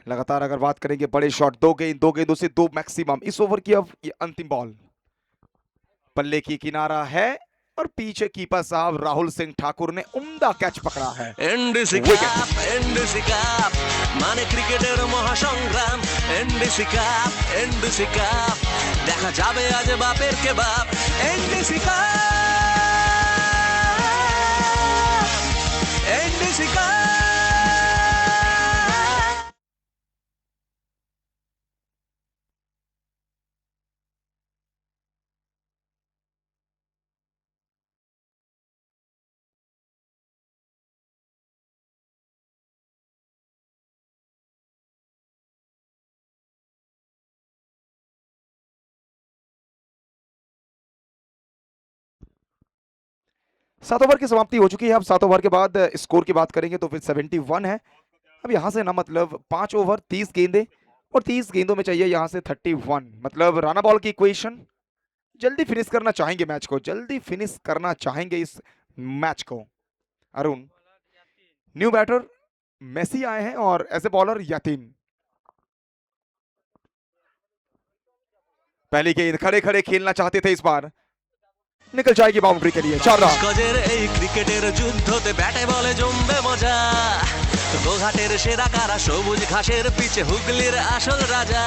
लगातार अगर बात करेंगे बड़े शॉट, दो गेंदों से दो मैक्सिमम। इस ओवर की अब ये अंतिम बॉल, पल्ले की किनारा है और पीछे कीपर साहब राहुल सिंह ठाकुर ने उम्दा कैच पकड़ा है। এনডিসি কাপ মানে ক্রিকেটের মহাসংগ্রাম এনডিসি কাপ দেখা যাবে আজ বাপের কে বাপ এনডিসি কাপ सात ओवर की समाप्ति हो चुकी है। अब 7 ओवर के बाद स्कोर की बात करेंगे तो फिर 71 है। अब यहाँ से ना मतलब 5 ओवर 30 गेंदें और 30 गेंदों में चाहिए यहाँ से 31। मतलब राणा बॉल की इक्वेशन, जल्दी फिनिश करना चाहेंगे मैच को, जल्दी फिनिश करना चाहेंगे इस मैच को। अरुण, न्यू बैटर मेसी आए हैं और एज ए बॉलर यातीन। पहली गेंद खड़े खड़े खेलना चाहते थे, इस बार निकल जाएगी बाउंड्री के लिए। 4 रन। গজের এই ক্রিকেটের যুদ্ধতে ব্যাটে বলে জমবে মজা গোঘাটের সেরা কারা সবুজ ঘাসের পিছে হুগলির আসল রাজা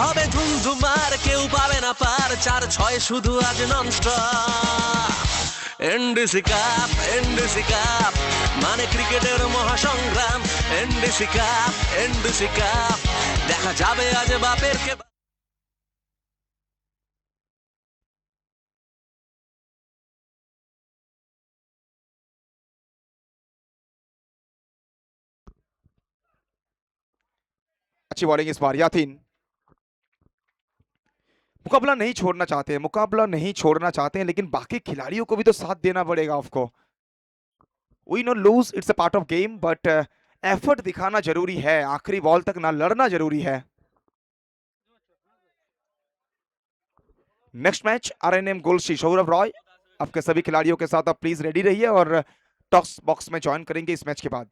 হবে ধুমধুমার কেউ পাবে না পার 4-6 শুধু আজ ননস্টপ এনডিসি কাপ মানে ক্রিকেটের মহাসংগ্রাম এনডিসি কাপ দেখা যাবে আজ বাপের কে अच्छी बॉलिंग इस बार यातीन। मुकाबला नहीं छोड़ना चाहते हैं, मुकाबला नहीं छोड़ना चाहते हैं, लेकिन बाकी खिलाड़ियों को भी तो साथ देना पड़ेगा आपको। We know lose, it's a part of game, but effort दिखाना जरूरी है। आखिरी बॉल तक ना लड़ना जरूरी है। Next match आरएनएम gold Saurabh Roy, आपके सभी खिलाड़ियों के साथ आप प्लीज रेडी रहिए और टॉस बॉक्स में ज्वाइन करेंगे इस मैच के बाद।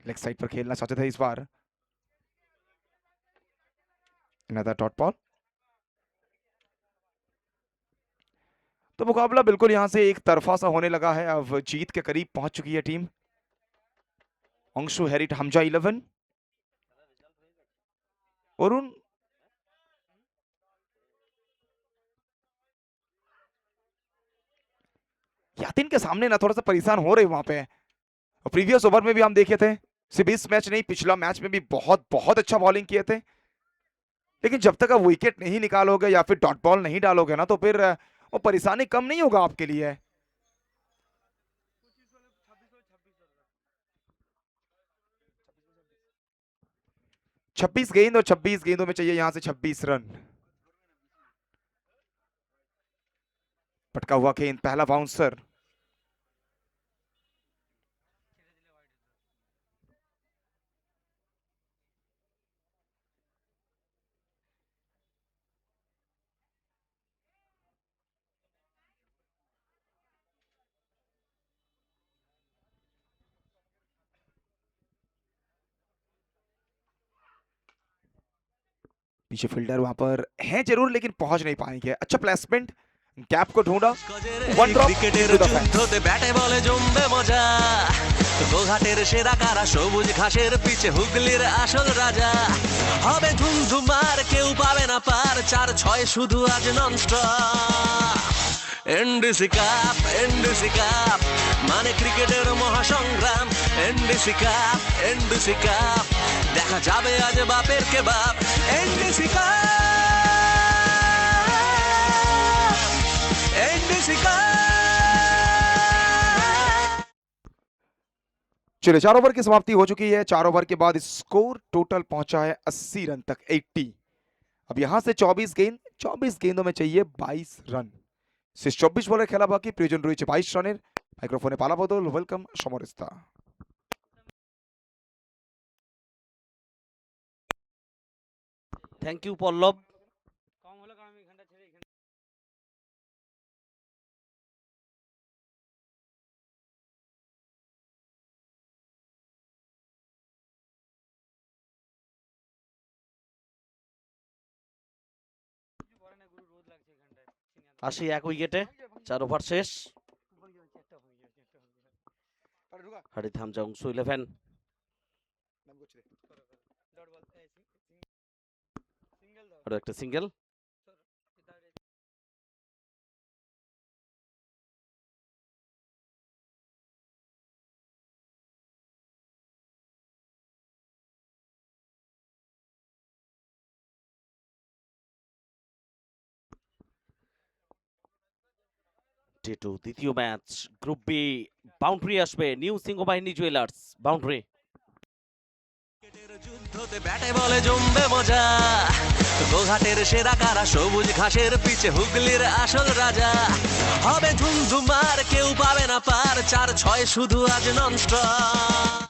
लेग साइड पर खेलना चाहते थे इस बार। Another dot ball। तो मुकाबला बिल्कुल यहां से एक तरफा सा होने लगा है। अब जीत के करीब पहुंच चुकी है टीम। अंशु हेरिट हमजा 11, अरुण यातिन के सामने ना थोड़ा सा परेशान हो रहे वहां पे। प्रीवियस ओवर में भी हम देखे थे, सिर्फ इस मैच नहीं पिछला मैच में भी बहुत बहुत अच्छा बॉलिंग किए थे, लेकिन जब तक आप विकेट नहीं निकालोगे या फिर डॉट बॉल नहीं डालोगे ना तो फिर वो परेशानी कम नहीं होगा आपके लिए। छब्बीस गेंद और 26 गेंदों में चाहिए यहां से 26 रन। पटका हुआ गेंद, पहला बाउंसर। पीछे फील्डर वहां पर है जरूर, लेकिन पहुंच नहीं पाएंगे। अच्छा प्लेसमेंट, गैप को ढूंढा। वन ड्रॉप ক্রিকেটের যুদ্ধতে ব্যাটে বলে জমবে মজা গোঘাটের সেরা কারা সবুজ ঘাসের পিছে হুগলির আসল রাজা হবে ধুমধুমার কেউ পাবে না পার 4-6 শুধু আজ ননস্টপ এনডিসি কাপ মানে ক্রিকেটের মহাসংগ্রাম এনডিসি কাপ দেখা যাবে আজ বাপের কে বাপ এনডিসি কাপ चलिए 4 ओवर की समाप्ति हो चुकी है। 4 ओवर के बाद स्कोर टोटल पहुंचा है 80 रन तक, 80। अब यहां से 24 गेंदों में चाहिए 22 रन। শেষ 24 বলের খেলা বাকি, প্রয়োজন রয়েছে 22 রানের। মাইক্রোফোনে পালাবদল, ওয়েলকাম সমরেস্তা। থ্যাংক ইউ পল্লব। আসি 1 উইকেটে, 4 ওভার শেষ। হারিত হামজা অংশু 11, আরো একটা সিঙ্গেল। T2 দ্বিতীয় ম্যাচ, গ্রুপ বি। বাউন্ডারি আসবে নিউ সিংহবাহিনী জুয়েলার্স, বাউন্ডারি। যুদ্ধতে ব্যাটে বলে জমবে মজা, গোঘাটের সেরা কারা, সবুজ ঘাসের পিছে হুগলির আসল রাজা। হবে ধুমধুমার, কেউ পাবে না পার, 4-6 শুধু আজ ননস্টপ।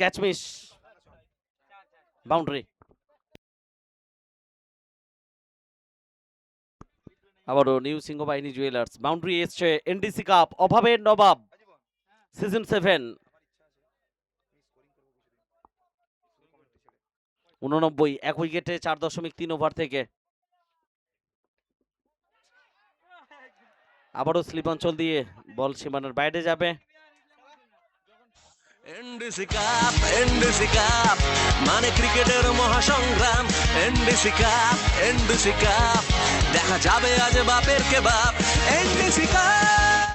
Catch miss, boundary. আবারও নিউ সিংহবাহিনী জুয়েলার্স, বাউন্ডারি এসছে। এনডিসি কাপ, অভাবের নবাব, সিজন 7, 89, 1 উইকেটে, 4.3 ওভার থেকে। আবারও স্লিপ অঞ্চল দিয়ে বল সীমানার বাইরে যাবে। এনডিসি কাপ মানে ক্রিকেটের মহাসংগ্রাম। এনডিসি কাপ দেখা যাবে আজ বাপের কে বাপ। NDC cup.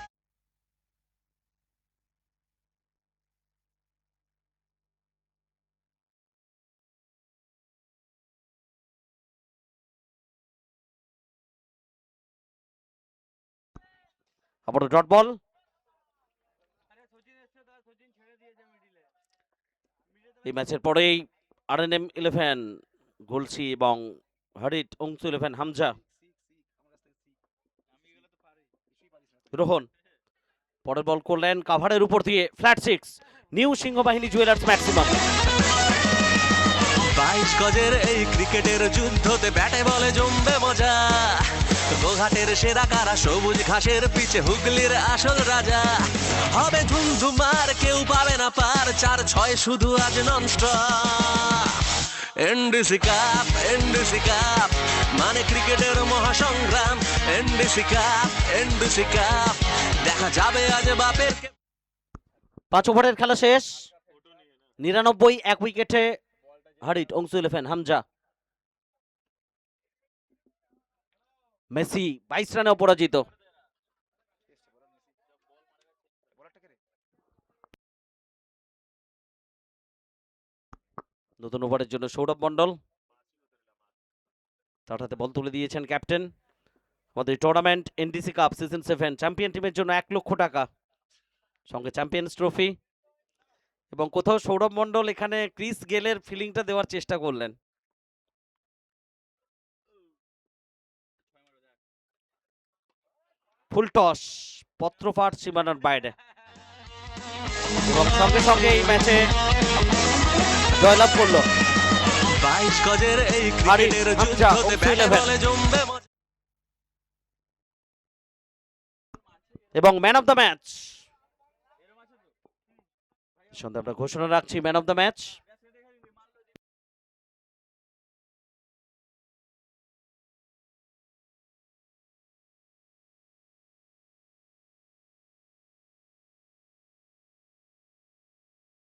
আবারও ডট বল। এই ম্যাচের পরেই RNM 11, গুলসি এবং হারিট অংশু 11, হামজা, রোহন। পরের বল করলেন কাভারের উপর দিয়ে, flat 6, new Singhabahini jewellers maximum. 22 গজের এই ক্রিকেটের যুদ্ধতে ব্যাটে বলে জমবে মজা, গোঘাটের সেরা কারা, সবুজ ঘাসের পিছে হুগলির আসল রাজা। হবে ধুমধুমার, কেউ পাবে না পার, 4-6 শুধু আজ ননস্টপ। এনডিসি কাপ মানে ক্রিকেটের মহাসংগ্রাম। এনডিসি কাপ দেখা যাবে আজ বাপের কে। 5 ওভারের খেলা শেষ, 99, 1 উইকেটে, হারিট অংশু 11, হামজা। মেসি 22 রানে অপরাজিত। নতুন ওভারের জন্য সৌরভ মন্ডল, তার হাতে বল তুলে দিয়েছেন ক্যাপ্টেন। আমাদের tournament NDC cup season 7, champion টিমের জন্য 1 লক্ষ টাকা, সঙ্গে চ্যাম্পিয়ন্স ট্রফি। এবং কোথাও সৌরভ মন্ডল এখানে ক্রিস গেলের ফিলিংটা দেওয়ার চেষ্টা করলেন। ফুল টস, পত্রপাঠ সীমানার বাইরে, এবং সঙ্গে সঙ্গে এই ম্যাচে জয়লাভ করলো 22 গজের এই ক্রিকেটের হামজা, যুদ্ধতে অংশু ব্যাটে 11, বলে জমবে মজা। এবং ম্যান অফ দ্য ম্যাচ, সন্ধ্যা আমরা ঘোষণা রাখছি ম্যান অফ দ্য ম্যাচ।